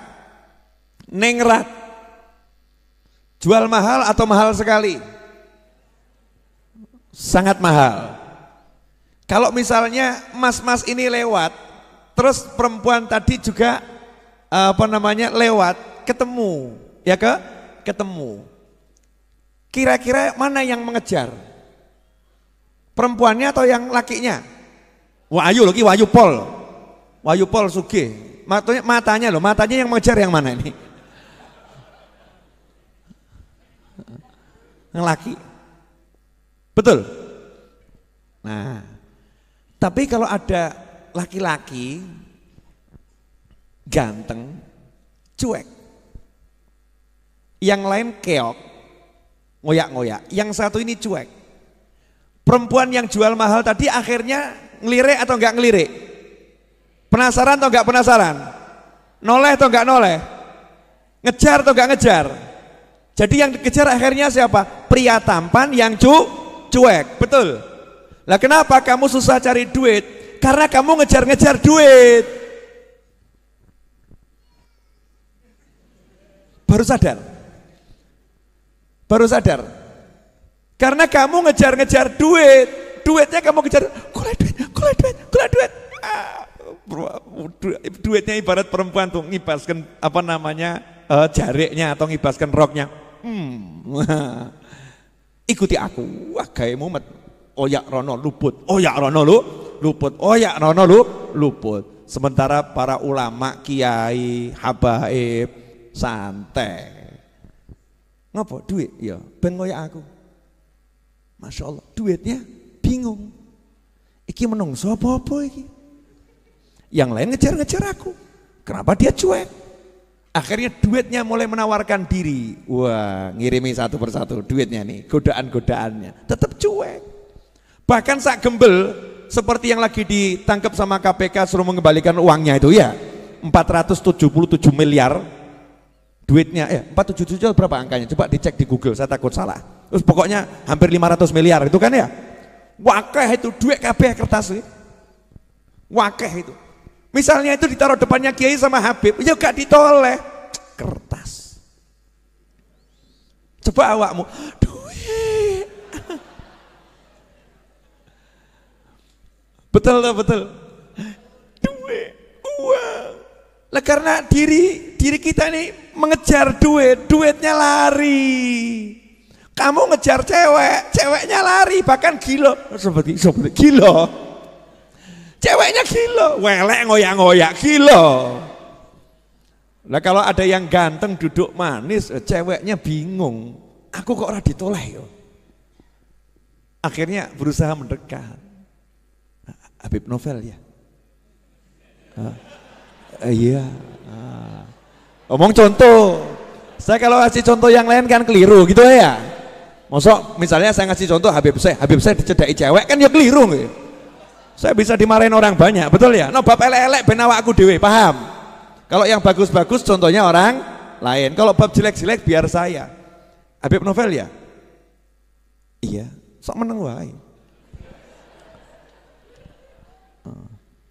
Nengrat. Jual mahal atau mahal sekali? Sangat mahal. Kalau misalnya mas-mas ini lewat, terus perempuan tadi juga lewat, ketemu, ya ketemu. Kira-kira mana yang mengejar? Perempuannya atau yang lakinya? Wahyu lagi, Wahyu Pol Sugih. Matanya yang mengejar yang mana ini? Yang laki. Betul? Nah, tapi kalau ada laki-laki ganteng, cuek, yang lain keok, ngoyak-ngoyak, yang satu ini cuek. Perempuan yang jual mahal tadi akhirnya ngelirik atau enggak ngelirik? Penasaran atau enggak penasaran? Noleh atau enggak noleh? Ngejar atau enggak ngejar? Jadi yang dikejar akhirnya siapa? Pria tampan yang cuek, betul? Lah kenapa kamu susah cari duit? Karena kamu ngejar-ngejar duit. Baru sadar. Karena kamu ngejar-ngejar duit. Duitnya kamu kejar, kulit duit. Duitnya ibarat perempuan tuh ngibaskan apa namanya jariknya atau ngibaskan roknya. Ikuti aku, wah gawe mumet. Oyak rono luput, oyak rono luput, oyak rono luput. Sementara para ulama, kiai, habaib santai. Ngapa duit? Ya ben koyak aku. Masya Allah, duitnya bingung. Iki menungso apa-apa iki? Yang lain ngejar-ngejar aku. Kenapa dia cuek? Akhirnya duitnya mulai menawarkan diri. Wah, ngirimi satu persatu duitnya nih, godaan-godaannya. Tetap cuek. Bahkan sak gembel seperti yang lagi ditangkap sama KPK suruh mengembalikan uangnya itu ya. 477 miliar duitnya 477 berapa angkanya? Coba dicek di Google, saya takut salah. Terus pokoknya hampir 500 miliar itu kan ya. Wakeh itu duit kabeh kertas itu. Wakeh itu. Misalnya itu ditaruh depannya kiai sama Habib, ya gak ditoleh, kertas. Coba awakmu, duit. Betul. Duit, uang. Lah karena diri kita ini mengejar duit, duitnya lari. Kamu ngejar cewek, ceweknya lari, bahkan gila. Seperti gila. Ceweknya gila, welek ngoyak-ngoyak gila. Nah kalau ada yang ganteng duduk manis, ceweknya bingung. Aku kok ora ditoleh yo. Akhirnya berusaha mendekat. Habib Novel ya. Iya. Omong contoh. Saya kalau ngasih contoh yang lain kan keliru gitu ya. Mosok misalnya saya ngasih contoh Habib saya dicedai cewek kan ya keliru gitu. Saya bisa dimarahin orang banyak, betul ya? No bab elek-elek ben awakku dhewe, paham? Kalau yang bagus-bagus contohnya orang lain. Kalau bab jelek-jelek biar saya. Habib Novel ya? Iya, sok meneng wae.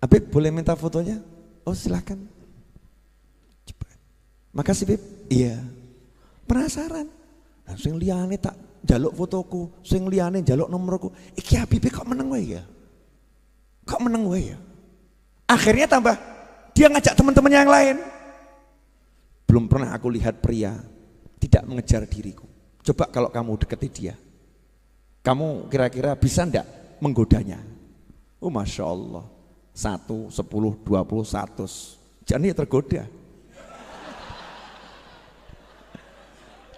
Habib boleh minta fotonya? Oh silakan. Cepat. Makasih Habib. Iya. Penasaran. Nah, sing liyane tak njaluk fotoku, sing liyane njaluk nomorku. Iki Habib kok meneng wae ya? Kok meneng gue ya? Akhirnya tambah dia ngajak teman-teman yang lain. Belum pernah aku lihat pria tidak mengejar diriku. Coba kalau kamu deketi dia, kamu kira-kira bisa ndak menggodanya? Oh Masya Allah, 1, 10, 20, 100 jadi tergoda.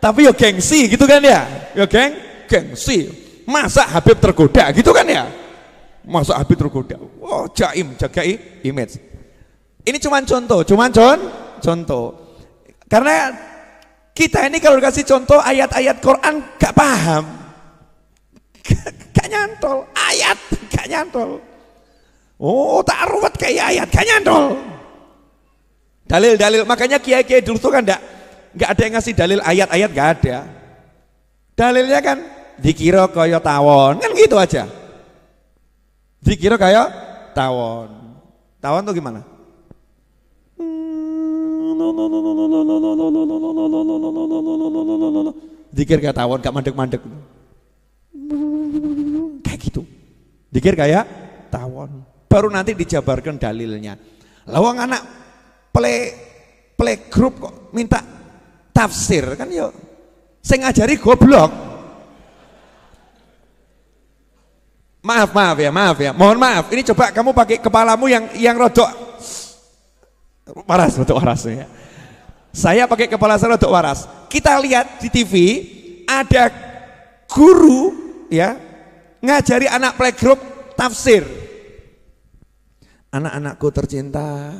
Tapi ya gengsi gitu kan ya? Ya gengsi. Masa Habib tergoda gitu kan ya? Masa Habib tergoda, oh jaim, jagai image. Ini cuman contoh. Karena kita ini kalau dikasih contoh ayat-ayat Quran gak paham, gak nyantol, ayat gak nyantol. Oh tak ruwet kayak ayat, gak nyantol. Dalil, makanya kiai-kiai dulu tuh kan gak ada yang ngasih dalil ayat-ayat, gak ada. Dalilnya kan dikira kaya tawon, kan gitu aja. Dikira kayak tawon. Tawon tuh gimana? Dikir kayak tawon, gak mandek-mandek. Kayak gitu. Dikir kayak tawon. Baru nanti dijabarkan dalilnya. Lawang anak playgroup kok minta tafsir kan yo. Saya ngajari goblok. Maaf ya, mohon maaf. Ini coba kamu pakai kepalamu yang rodok waras ya. Saya pakai kepala saya rodok waras. Kita lihat di TV ada guru ya ngajari anak playgroup tafsir. Anak-anakku tercinta,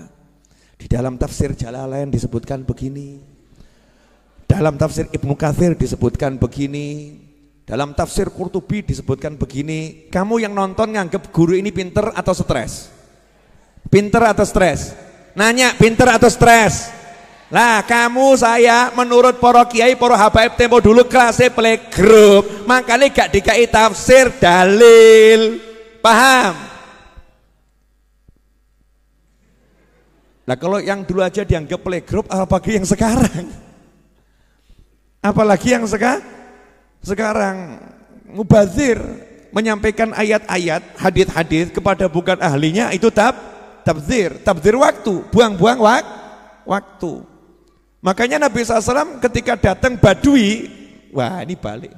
di dalam tafsir Jalalain disebutkan begini. Dalam tafsir Ibnu Katsir disebutkan begini. Dalam tafsir Qurtubi disebutkan begini. Kamu yang nonton nganggep guru ini pinter atau stres? Pinter atau stres? Nanya pinter atau stres? Lah kamu saya menurut para kiai, para habaib tempo dulu kelasnya playgroup. Makanya gak dikai tafsir dalil. Paham? Nah kalau yang dulu aja dianggap playgroup, apalagi yang sekarang? Apalagi yang sekarang mubazir menyampaikan ayat-ayat, hadis-hadis kepada bukan ahlinya itu tabdzir waktu, buang-buang waktu. Makanya Nabi SAW ketika datang Badui, wah ini balik.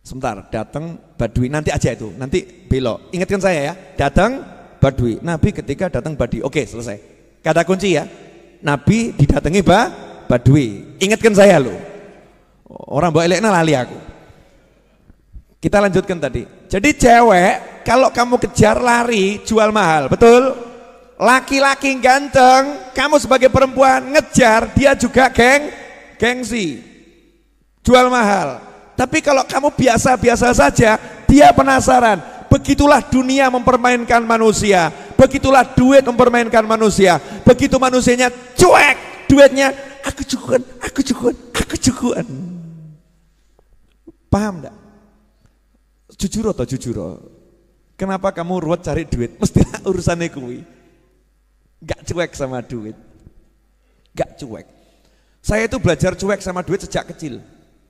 Sebentar, datang Badui, nanti aja itu, nanti belok. Ingatkan saya ya, datang Badui. Nabi ketika datang Badui, oke selesai. Kata kunci ya, Nabi didatangi Badui. Ingatkan saya loh. Orang bawa elekna lali aku. Kita lanjutkan tadi. Jadi cewek kalau kamu kejar lari jual mahal, betul? Laki-laki ganteng, kamu sebagai perempuan ngejar dia juga gengsi, jual mahal. Tapi kalau kamu biasa-biasa saja, dia penasaran. Begitulah dunia mempermainkan manusia, begitulah duit mempermainkan manusia. Begitu manusianya cuek, duitnya aku cukuan. Paham enggak? Jujur atau jujur? Kenapa kamu ruwet cari duit? Mestilah urusannya kuwi. Gak cuek sama duit. Gak cuek. Saya itu belajar cuek sama duit sejak kecil.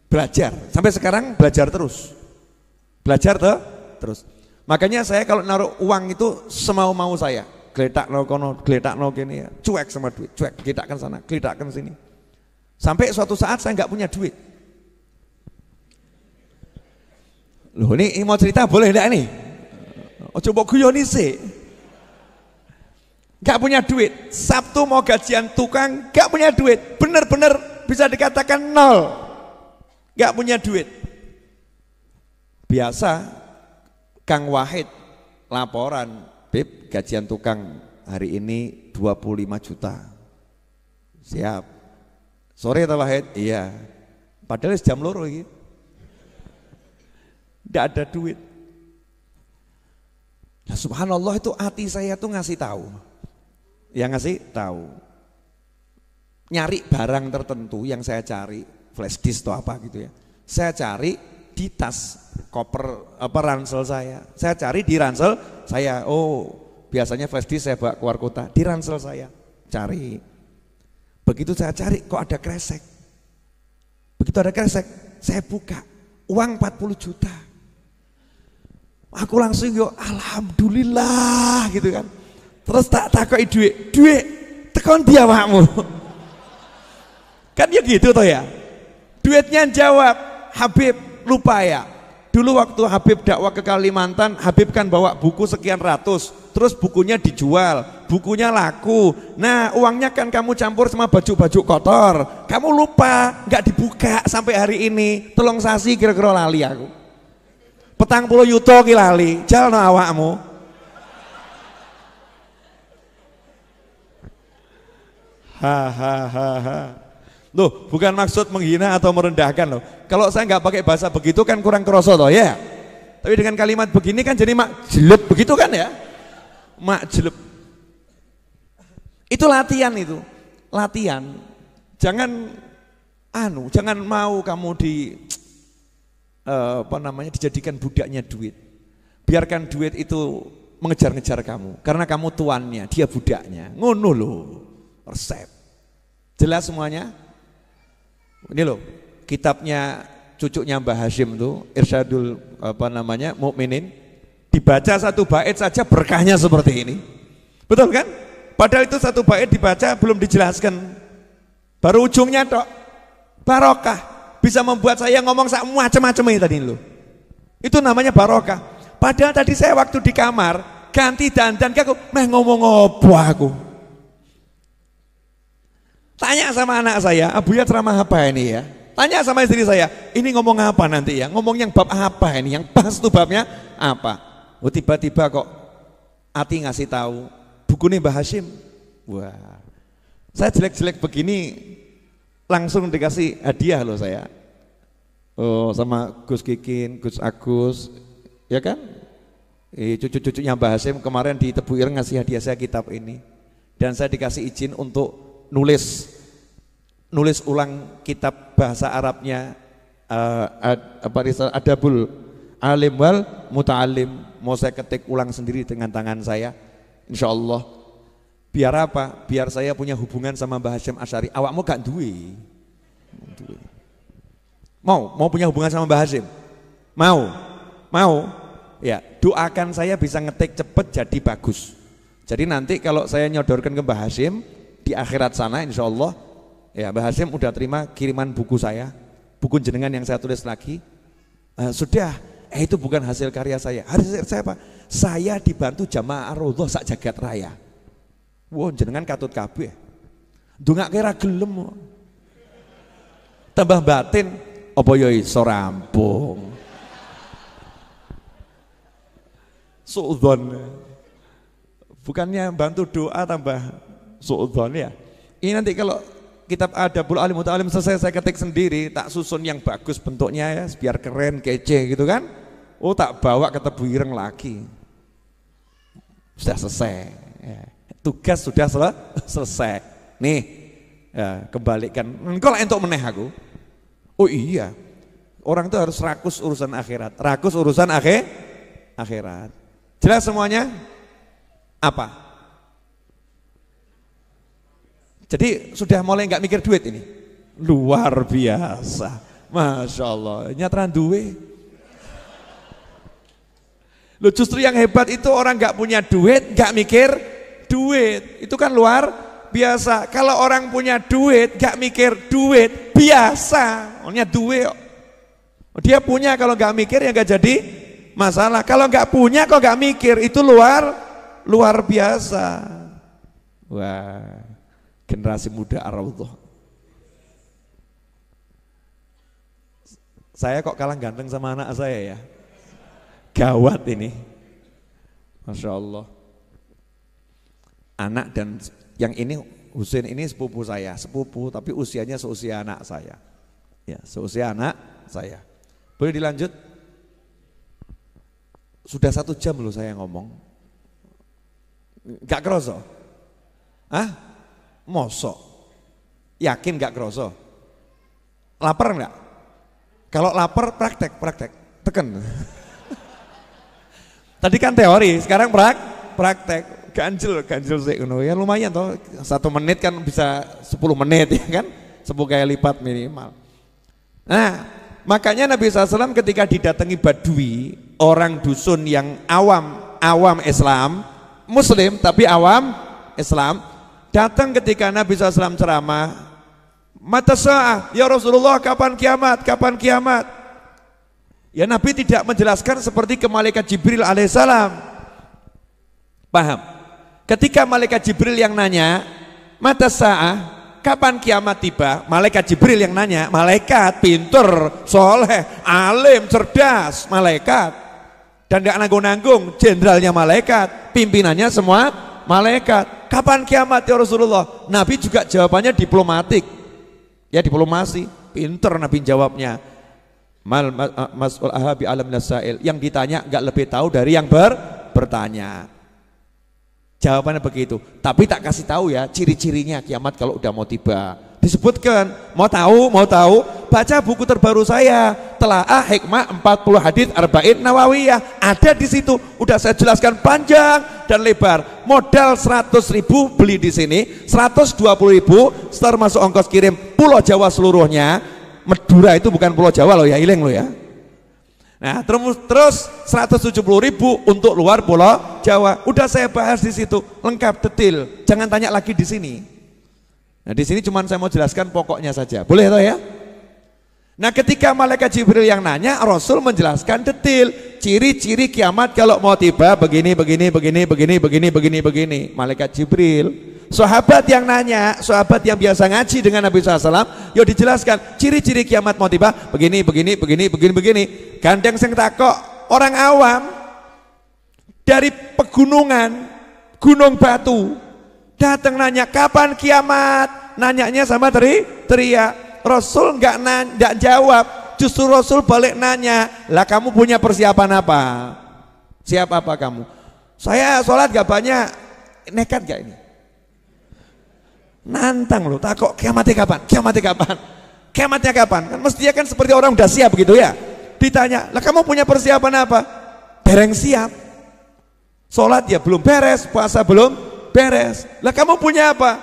Belajar. Sampai sekarang belajar terus. Belajar terus. Makanya saya kalau naruh uang itu semau-mau saya. Geletakno kono, geletakno kene ya. Cuek sama duit, cuek. Geletakkan sana, geletakkan sini. Sampai suatu saat saya nggak punya duit. Loh ini mau cerita boleh enggak nih? Oh coba guyoni sih. Gak punya duit. Sabtu mau gajian tukang, gak punya duit. Bener-bener bisa dikatakan nol. Gak punya duit. Biasa Kang Wahid laporan, Bib gajian tukang hari ini 25 juta. Siap. Sore atau Wahid? Iya. Padahal jam loro gitu. Tidak ada duit. Nah, subhanallah itu hati saya tuh ngasih tahu. Yang ngasih tahu. Nyari barang tertentu yang saya cari, flash disk atau apa gitu ya. Saya cari di tas koper ransel saya. Saya cari di ransel saya. Oh, biasanya flash disk saya bawa keluar kota, di ransel saya. Cari. Begitu saya cari kok ada kresek. Begitu ada kresek, saya buka. Uang 40 juta. Aku langsung yo alhamdulillah gitu kan. Terus tak takoki duit tekon dia awakmu. Kan ya gitu toh ya. Duitnya jawab, Habib lupa ya. Dulu waktu Habib dakwah ke Kalimantan, Habib kan bawa buku sekian ratus, terus bukunya dijual, bukunya laku. Nah uangnya kan kamu campur sama baju-baju kotor, kamu lupa, nggak dibuka sampai hari ini. Tolong sasi kira-kira lali aku. Petang puluh yuto ki lali, jalno awakmu. Hahaha. Loh, bukan maksud menghina atau merendahkan loh. Kalau saya nggak pakai bahasa begitu kan kurang kroso toh ya. Tapi dengan kalimat begini kan jadi mak jelek begitu kan ya. Mak jelek. Itu latihan itu. Latihan. Jangan mau kamu dijadikan budaknya duit. Biarkan duit itu mengejar-ngejar kamu. Karena kamu tuannya, dia budaknya. Ngono loh. Resep. Jelas semuanya? Ini loh, kitabnya cucunya Mbah Hashim tuh, Irsyadul Mukminin, dibaca satu bait saja berkahnya seperti ini. Betul kan? Padahal itu satu bait dibaca belum dijelaskan. Baru ujungnya tok. Barokah. Bisa membuat saya ngomong macam-macam ini tadi loh. Itu namanya barokah. Padahal tadi saya waktu di kamar ganti dandan aku ngomong apa aku. Tanya sama anak saya, Abuya ceramah apa ini ya? Tanya sama istri saya, ini ngomong apa nanti ya? Ngomong yang bab apa ini? Yang pas tuh babnya apa? Oh tiba-tiba kok Ati ngasih tahu bukunya Mbah Hashim. Wah, saya jelek-jelek begini langsung dikasih hadiah loh saya. Oh sama Gus Kikin, Gus Agus, ya kan? Cucu-cucunya Mbah Hashim kemarin di Tebu Ireng ngasih hadiah saya kitab ini. Dan saya dikasih izin untuk nulis ulang kitab bahasa Arabnya Adabul Alim wal Muta'alim. Mau saya ketik ulang sendiri dengan tangan saya, insya Allah. Biar apa? Biar saya punya hubungan sama Mbah Hasyim Asy'ari. Awakmu gak duwe. Mau punya hubungan sama Mbah Hasyim? Mau? Ya, doakan saya bisa ngetik cepet jadi bagus. Jadi nanti kalau saya nyodorkan ke Mbah Hashim di akhirat sana insya Allah, ya Mbah Hashim udah terima kiriman buku saya, buku jenengan yang saya tulis lagi. Sudah, itu bukan hasil karya saya. Hasil saya apa? Saya dibantu jamaah Ar-Raudhah sak jagat raya. Wah, jenengan katut kabeh. Ndongake ra gelem. Tambah batin, apa ya iso rampung. Suudzon. Bukannya bantu doa tambah suudzon ya. Ini nanti kalau kitab Adabul Alim Muta'alim selesai saya ketik sendiri, tak susun yang bagus bentuknya ya, biar keren, kece gitu kan. Oh, tak bawa ke Tebu Ireng lagi. Sudah selesai. Ya. Tugas sudah selesai. Nih, ya, kembalikan. Engkau lah entuk meneh aku. Oh iya. Orang itu harus rakus urusan akhirat. Rakus urusan akhirat. Jelas semuanya? Apa? Jadi sudah mulai nggak mikir duit ini. Luar biasa. Masya Allah. Nyatran duwe. Loh, justru yang hebat itu orang nggak punya duit, nggak mikir duit. Itu kan luar biasa. Kalau orang punya duit, nggak mikir duit, biasa. Orangnya duit. Dia punya, kalau nggak mikir ya nggak jadi masalah. Kalau nggak punya kok nggak mikir, itu luar biasa. Wah, generasi muda Ar-Raudhah. Saya kok kalah ganteng sama anak saya ya. Gawat ini. Masya Allah. Anak dan yang ini Husain ini sepupu saya, sepupu tapi usianya seusia anak saya. Ya, seusia anak saya. Boleh dilanjut? Sudah 1 jam loh saya ngomong. Gak kerasa? Hah? Mosok? Yakin gak kerasa? Lapar enggak? Kalau lapar praktek. Teken. Tadi kan teori, sekarang praktek. Ganjil sih. Ya lumayan toh, 1 menit kan bisa 10 menit ya kan? 10 kali lipat minimal. Nah, makanya Nabi SAW ketika didatangi Badui, orang dusun yang awam Islam, Muslim tapi awam Islam, datang ketika Nabi SAW ceramah, mata sa'ah, ya Rasulullah kapan kiamat? Ya Nabi tidak menjelaskan seperti ke malaikat Jibril alaihissalam. Paham? Ketika malaikat Jibril yang nanya, mata sa'ah, kapan kiamat tiba? Malaikat Jibril yang nanya, malaikat pinter, soleh, alim, cerdas, malaikat. Dan gak nanggung-nanggung, jenderalnya malaikat, pimpinannya semua malaikat. Kapan kiamat ya Rasulullah? Nabi juga jawabannya diplomatik. Ya diplomasi, pinter Nabi jawabnya. Mas'ul ahabi alam nasail, yang ditanya gak lebih tahu dari yang bertanya. Jawabannya begitu, tapi tak kasih tahu ya ciri-cirinya kiamat kalau udah mau tiba. Disebutkan, mau tahu, baca buku terbaru saya, Telaah Hikmah 40 Hadits Arba'in Nawawiyah, ada di situ, udah saya jelaskan panjang dan lebar. Modal 100.000 beli di sini, 120.000 termasuk ongkos kirim Pulau Jawa seluruhnya. Madura itu bukan Pulau Jawa loh ya, ileng loh ya. Nah terus 170.000 untuk luar Pulau Jawa. Udah saya bahas di situ lengkap detail. Jangan tanya lagi di sini. Nah di sini cuma saya mau jelaskan pokoknya saja. Boleh toh ya? Nah ketika malaikat Jibril yang nanya, Rasul menjelaskan detail ciri-ciri kiamat kalau mau tiba begini. Malaikat Jibril. Sahabat yang nanya, sahabat yang biasa ngaji dengan Nabi SAW, yo dijelaskan ciri-ciri kiamat mau tiba begini. Gandeng sing takok orang awam dari pegunungan, gunung batu, datang nanya kapan kiamat, nanyanya sama teriak. Rasul nggak jawab, justru Rasul balik nanya, lah kamu punya persiapan apa? Siap apa kamu? Saya sholat gak banyak, nekat gak ini? Nantang loh, takut kiamatnya kapan? Kan mestinya kan seperti orang udah siap begitu ya. Ditanya, lah kamu punya persiapan apa? Dereng siap. Sholat ya belum beres, puasa belum beres. Lah kamu punya apa?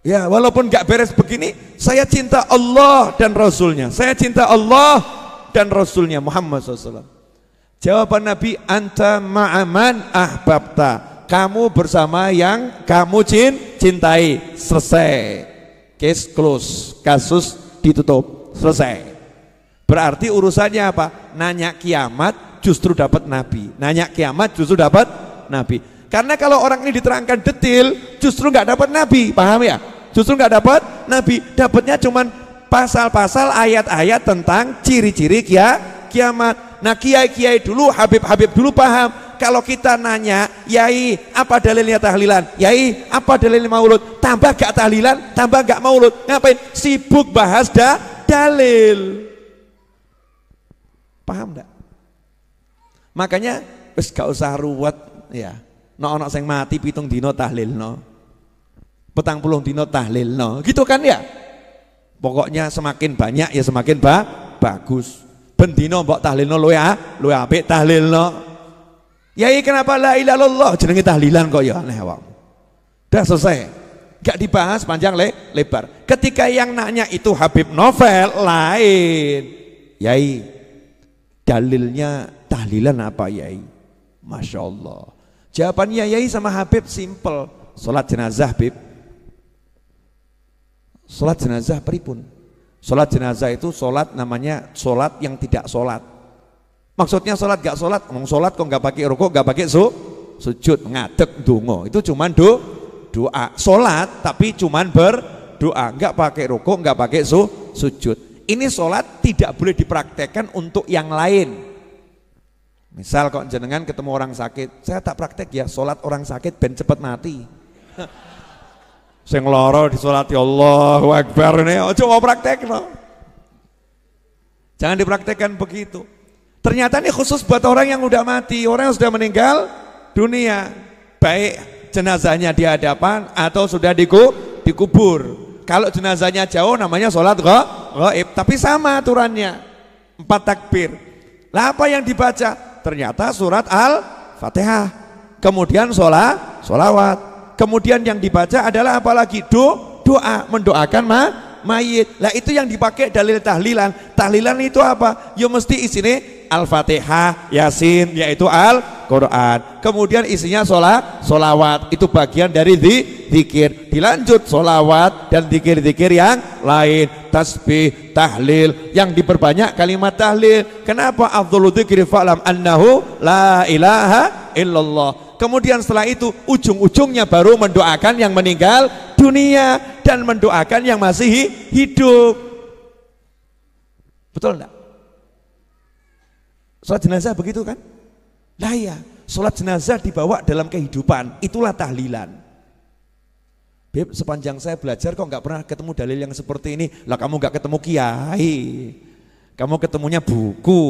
Ya walaupun gak beres begini, saya cinta Allah dan Rasulnya. Saya cinta Allah dan Rasulnya Muhammad SAW. Jawaban Nabi, anta ma'aman ahbabta, kamu bersama yang kamu cintai. Selesai. Case close, kasus ditutup, selesai. Berarti urusannya apa? Nanya kiamat justru dapat nabi. Nanya kiamat justru dapat nabi. Karena kalau orang ini diterangkan detail, justru nggak dapat nabi, paham ya? Justru nggak dapat nabi, dapatnya cuman pasal-pasal ayat-ayat tentang ciri-ciri kiamat. Nah kiai-kiai dulu, Habib-Habib dulu paham. Kalau kita nanya, yai apa dalilnya tahlilan? Yai apa dalilnya maulud? Tambah gak tahlilan, tambah gak maulud. Ngapain? Sibuk bahas dalil. Paham enggak? Makanya wis gak usah ruwet ya. Ono sing mati 7 dina tahlilno. 40 dina tahlilno. Gitu kan ya? Pokoknya semakin banyak ya semakin bagus. Ben dina mbok tahlilno luwe apik tahlilno. Yai kenapa la ilaha illallah jenenge tahlilan kok ya aneh wong. Udah selesai. Gak dibahas panjang lebar. Ketika yang nanya itu Habib Novel lain. Yai dalilnya tahlilan apa Yai? Masya Allah. Jawabannya Yai sama Habib simple. Sholat jenazah Habib. Sholat jenazah pripun? Sholat jenazah itu sholat namanya sholat yang tidak sholat. Maksudnya sholat gak sholat? Ngomong sholat kok gak pakai rukuk, gak pakai sujud, ngadeg dungo. Itu cuman doa. Sholat tapi cuman berdoa, gak pakai rukuk, gak pakai sujud. Ini sholat tidak boleh dipraktekkan untuk yang lain. Misal kok jenengan ketemu orang sakit, saya tak praktek ya sholat orang sakit ben cepet mati. Sing loro disolati Allahu Akbar ini, coba praktek no. Jangan dipraktekkan begitu. Ternyata ini khusus buat orang yang udah mati, orang yang sudah meninggal dunia. Baik jenazahnya di hadapan atau sudah dikubur. Kalau jenazahnya jauh namanya sholat ghaib, tapi sama aturannya 4 takbir. Lah apa yang dibaca? Ternyata surat Al-Fatihah, kemudian sholawat. Kemudian yang dibaca adalah apalagi doa, mendoakan mayit. Lah itu yang dipakai dalil tahlilan. Tahlilan itu apa? Ya mesti isinya Al-Fatihah, Yasin, yaitu Al-Quran. Kemudian isinya sholawat, itu bagian dari zikir. Dilanjut sholawat dan zikir-zikir yang lain, tasbih, tahlil, yang diperbanyak kalimat tahlil. Kenapa? Afdhalul dzikri fa'lam annahu la ilaha illallah. Kemudian setelah itu ujung-ujungnya baru mendoakan yang meninggal dunia dan mendoakan yang masih hidup. Betul enggak? Sholat jenazah begitu kan? Lah ya, sholat jenazah dibawa dalam kehidupan, itulah tahlilan. Beb, sepanjang saya belajar kok nggak pernah ketemu dalil yang seperti ini. Lah kamu nggak ketemu kiai, kamu ketemunya buku,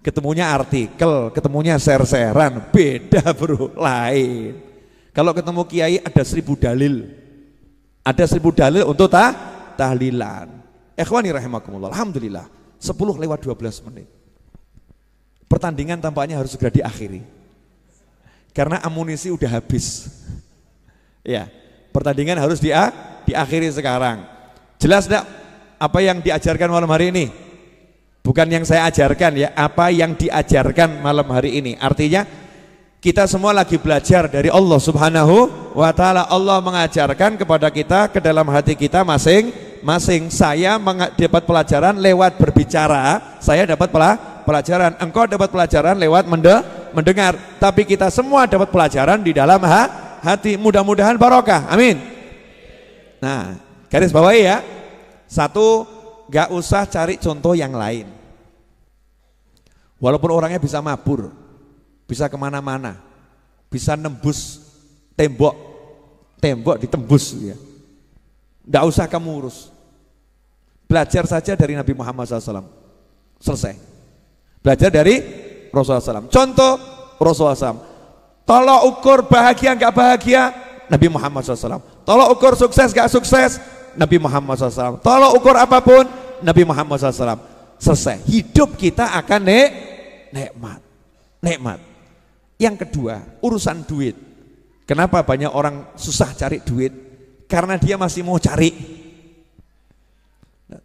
ketemunya artikel, ketemunya share-sharean, beda bro, lain. Kalau ketemu kiai ada 1000 dalil, ada 1000 dalil untuk tahlilan. Ikhwani rahimakumullah, alhamdulillah 10:12 menit. Pertandingan tampaknya harus segera diakhiri, karena amunisi udah habis. Ya, pertandingan harus diakhiri sekarang. Jelas enggak apa yang diajarkan malam hari ini? Bukan yang saya ajarkan ya, apa yang diajarkan malam hari ini. Artinya kita semua lagi belajar dari Allah Subhanahu wa ta'ala. Allah mengajarkan kepada kita ke dalam hati kita masing-masing. Saya dapat pelajaran lewat berbicara, saya dapat pelajaran, engkau dapat pelajaran lewat mendengar. Tapi kita semua dapat pelajaran di dalam hati. Mudah-mudahan barokah, amin. Nah, garis bawahi ya. Satu, gak usah cari contoh yang lain. Walaupun orangnya bisa mabur, bisa kemana-mana, bisa nembus tembok ditembus ya. Gak usah kamu urus. Belajar saja dari Nabi Muhammad SAW. Selesai. Belajar dari Rasulullah SAW. Contoh Rasulullah SAW. Tolok ukur bahagia gak bahagia, Nabi Muhammad SAW. Tolok ukur sukses gak sukses, Nabi Muhammad SAW. Tolok ukur apapun, Nabi Muhammad SAW. Selesai. Hidup kita akan nikmat. Yang kedua, urusan duit. Kenapa banyak orang susah cari duit? Karena dia masih mau cari.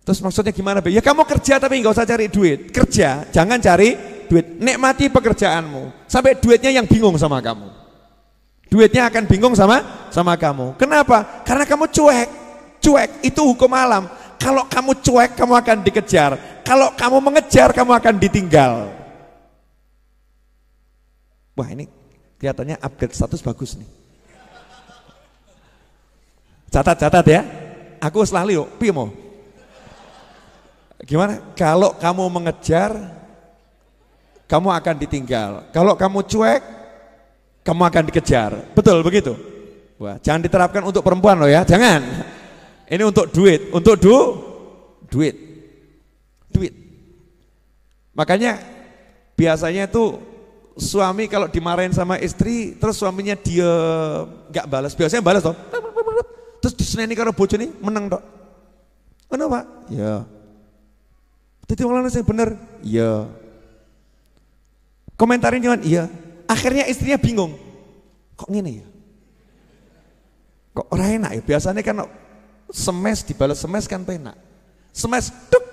Terus maksudnya gimana? Ya kamu kerja tapi nggak usah cari duit. Kerja, jangan cari duit. Nikmati pekerjaanmu. Sampai duitnya yang bingung sama kamu. Duitnya akan bingung sama kamu. Kenapa? Karena kamu cuek. Cuek itu hukum alam. Kalau kamu cuek, kamu akan dikejar. Kalau kamu mengejar, kamu akan ditinggal. Wah, ini kelihatannya upgrade status bagus nih. Catat ya. Aku selalu yuk, piye mau? Gimana? Kalau kamu mengejar, kamu akan ditinggal. Kalau kamu cuek, kamu akan dikejar. Betul begitu? Wah, jangan diterapkan untuk perempuan loh ya, jangan. Ini untuk duit, untuk duit. Makanya biasanya itu suami kalau dimarahin sama istri, terus suaminya dia nggak balas, biasanya balas toh. Terus diseneni karo bojone meneng tok. Kenapa? Ya. Dadi wong lanang sing bener. Iya. Komentarin cuman iya. Akhirnya istrinya bingung. Kok ngene ya? Kok ora enak ya? Biasanya kan semes dibalas semes kan penak. Semes duk.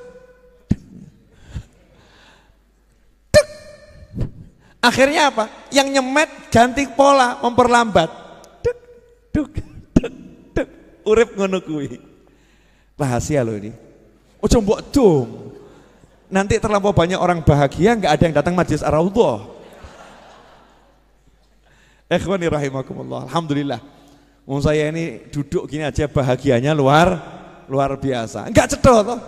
Duk. Akhirnya apa? Yang nyemet ganti pola, memperlambat. Duk duk duk duk. Urip ngono kuwi. Rahasia loh ini. Ojo mbok dong. Nanti terlampau banyak orang bahagia, nggak ada yang datang majelis ar-raudhah. Ikhwani rahimakumullah. Alhamdulillah. Saya ini duduk gini aja bahagianya luar biasa. Enggak cedol toh.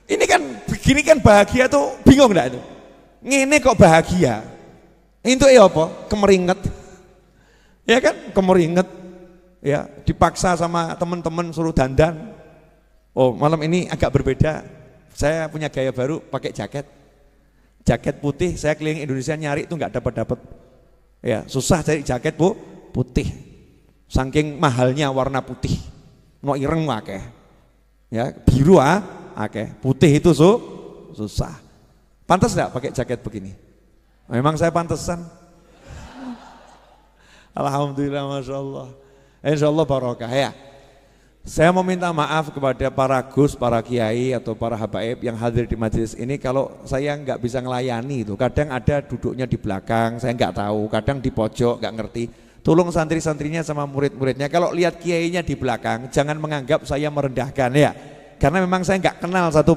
Ini kan begini kan bahagia tuh bingung enggak itu? Ngene kok bahagia. Itu ya apa? Kemeringet. Ya kan? Kemeringet. Ya, dipaksa sama teman-teman suruh dandan. Oh, malam ini agak berbeda. Saya punya gaya baru pakai jaket putih. Saya keliling Indonesia nyari itu nggak dapat. Ya susah cari jaket putih. Saking mahalnya warna putih. No ireng akeh. Ya biru akeh. Putih itu susah. Pantas nggak pakai jaket begini? Memang saya pantesan. Alhamdulillah, masya Allah. Insya Allah barokah ya. Saya mau minta maaf kepada para gus, para kiai atau para habaib yang hadir di majelis ini kalau saya nggak bisa ngelayani itu. Kadang ada duduknya di belakang, saya nggak tahu. Kadang di pojok, nggak ngerti. Tolong santri-santrinya sama murid-muridnya. Kalau lihat kiainya di belakang, jangan menganggap saya merendahkan ya. Karena memang saya nggak kenal satu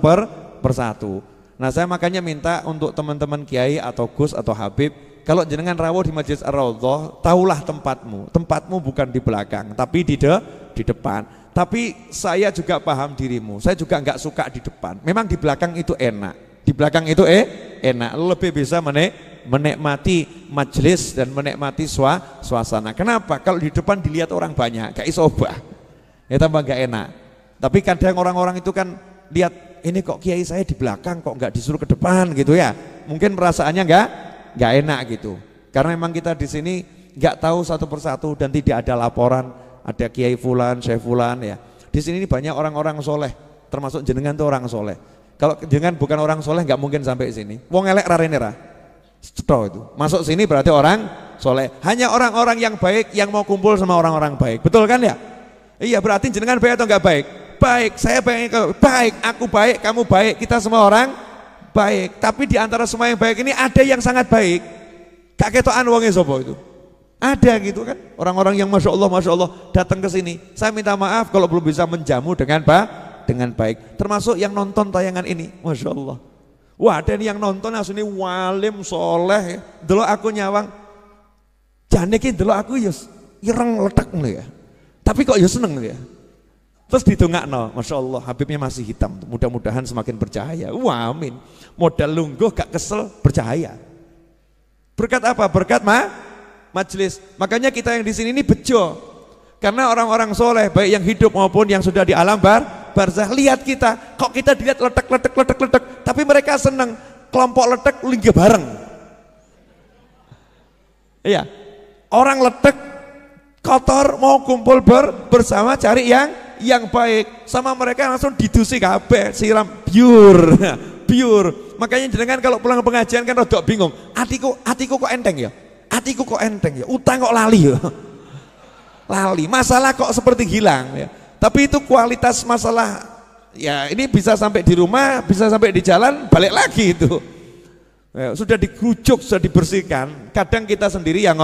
persatu. Nah saya makanya minta untuk teman-teman kiai atau gus atau habib, kalau jenengan rawuh di majelis ar-raudhah, tahulah tempatmu. Tempatmu bukan di belakang, tapi di depan. Tapi saya juga paham dirimu, saya juga nggak suka di depan. Memang di belakang itu enak, di belakang itu enak, lebih bisa menikmati majelis dan menikmati suasana. Kenapa? Kalau di depan dilihat orang banyak, gak iso obah, ya tambah gak enak. Tapi kadang orang-orang itu kan lihat ini kok kiai saya di belakang, kok nggak disuruh ke depan gitu ya. Mungkin perasaannya nggak enak gitu. Karena memang kita di sini nggak tahu satu persatu dan tidak ada laporan. Ada kiai fulan, syekh fulan ya. Di sini banyak orang-orang soleh, termasuk jenengan tuh orang soleh. Kalau jenengan bukan orang soleh nggak mungkin sampai sini. Wong elek rarene ra. Itu. Masuk sini berarti orang soleh. Hanya orang-orang yang baik yang mau kumpul sama orang-orang baik. Betul kan ya? Iya, berarti jenengan baik atau nggak baik? Baik, saya baik, aku baik, kamu baik, kita semua orang baik. Tapi di antara semua yang baik ini ada yang sangat baik. Gak ketokan wonge sapa itu? Ada gitu kan, orang-orang yang masya Allah datang ke sini. Saya minta maaf kalau belum bisa menjamu dengan baik. Termasuk yang nonton tayangan ini, masya Allah. Wah ada nih yang nonton asli walim soleh, delok aku nyawang. Jane ki delok aku ya ireng letek nih ya. Tapi kok ya seneng ya. Terus didongakno, masya Allah, Habibnya masih hitam. Mudah-mudahan semakin bercahaya. Wah amin. Modal lungguh gak kesel bercahaya. Berkat apa? Berkat majelis. Makanya kita yang di sini ini bejo. Karena orang-orang soleh baik yang hidup maupun yang sudah di alam barzah lihat kita, kok kita dilihat letek, tapi mereka senang kelompok letek linggih bareng. Iya. Orang letek kotor mau kumpul bersama cari yang baik. Sama mereka langsung didusi kabeh, siram biur. Makanya jenengan kalau pulang pengajian kan rodok bingung. Hatiku kok enteng ya? Hatiku kok enteng ya, utang kok lali ya, lali, masalah kok seperti hilang ya. Tapi itu kualitas masalah ya, ini bisa sampai di rumah, bisa sampai di jalan, balik lagi itu ya, sudah digujuk, sudah dibersihkan. Kadang kita sendiri yang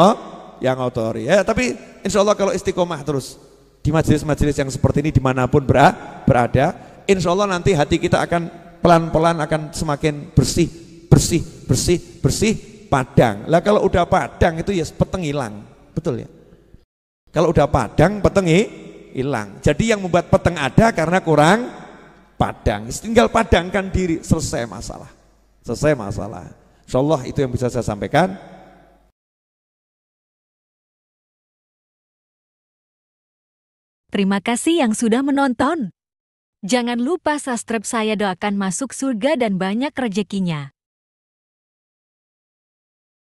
yang otori. Ya, tapi insya Allah kalau istiqomah terus di majelis-majelis yang seperti ini dimanapun berada, insya Allah nanti hati kita akan pelan-pelan akan semakin bersih, bersih, bersih, bersih, padang. Lah kalau udah padang itu ya peteng hilang, betul ya. Kalau udah padang peteng hilang. Jadi yang membuat peteng ada karena kurang padang. Tinggal padangkan diri, selesai masalah. Selesai masalah. Insyaallah itu yang bisa saya sampaikan. Terima kasih yang sudah menonton. Jangan lupa subscribe, saya doakan masuk surga dan banyak rezekinya.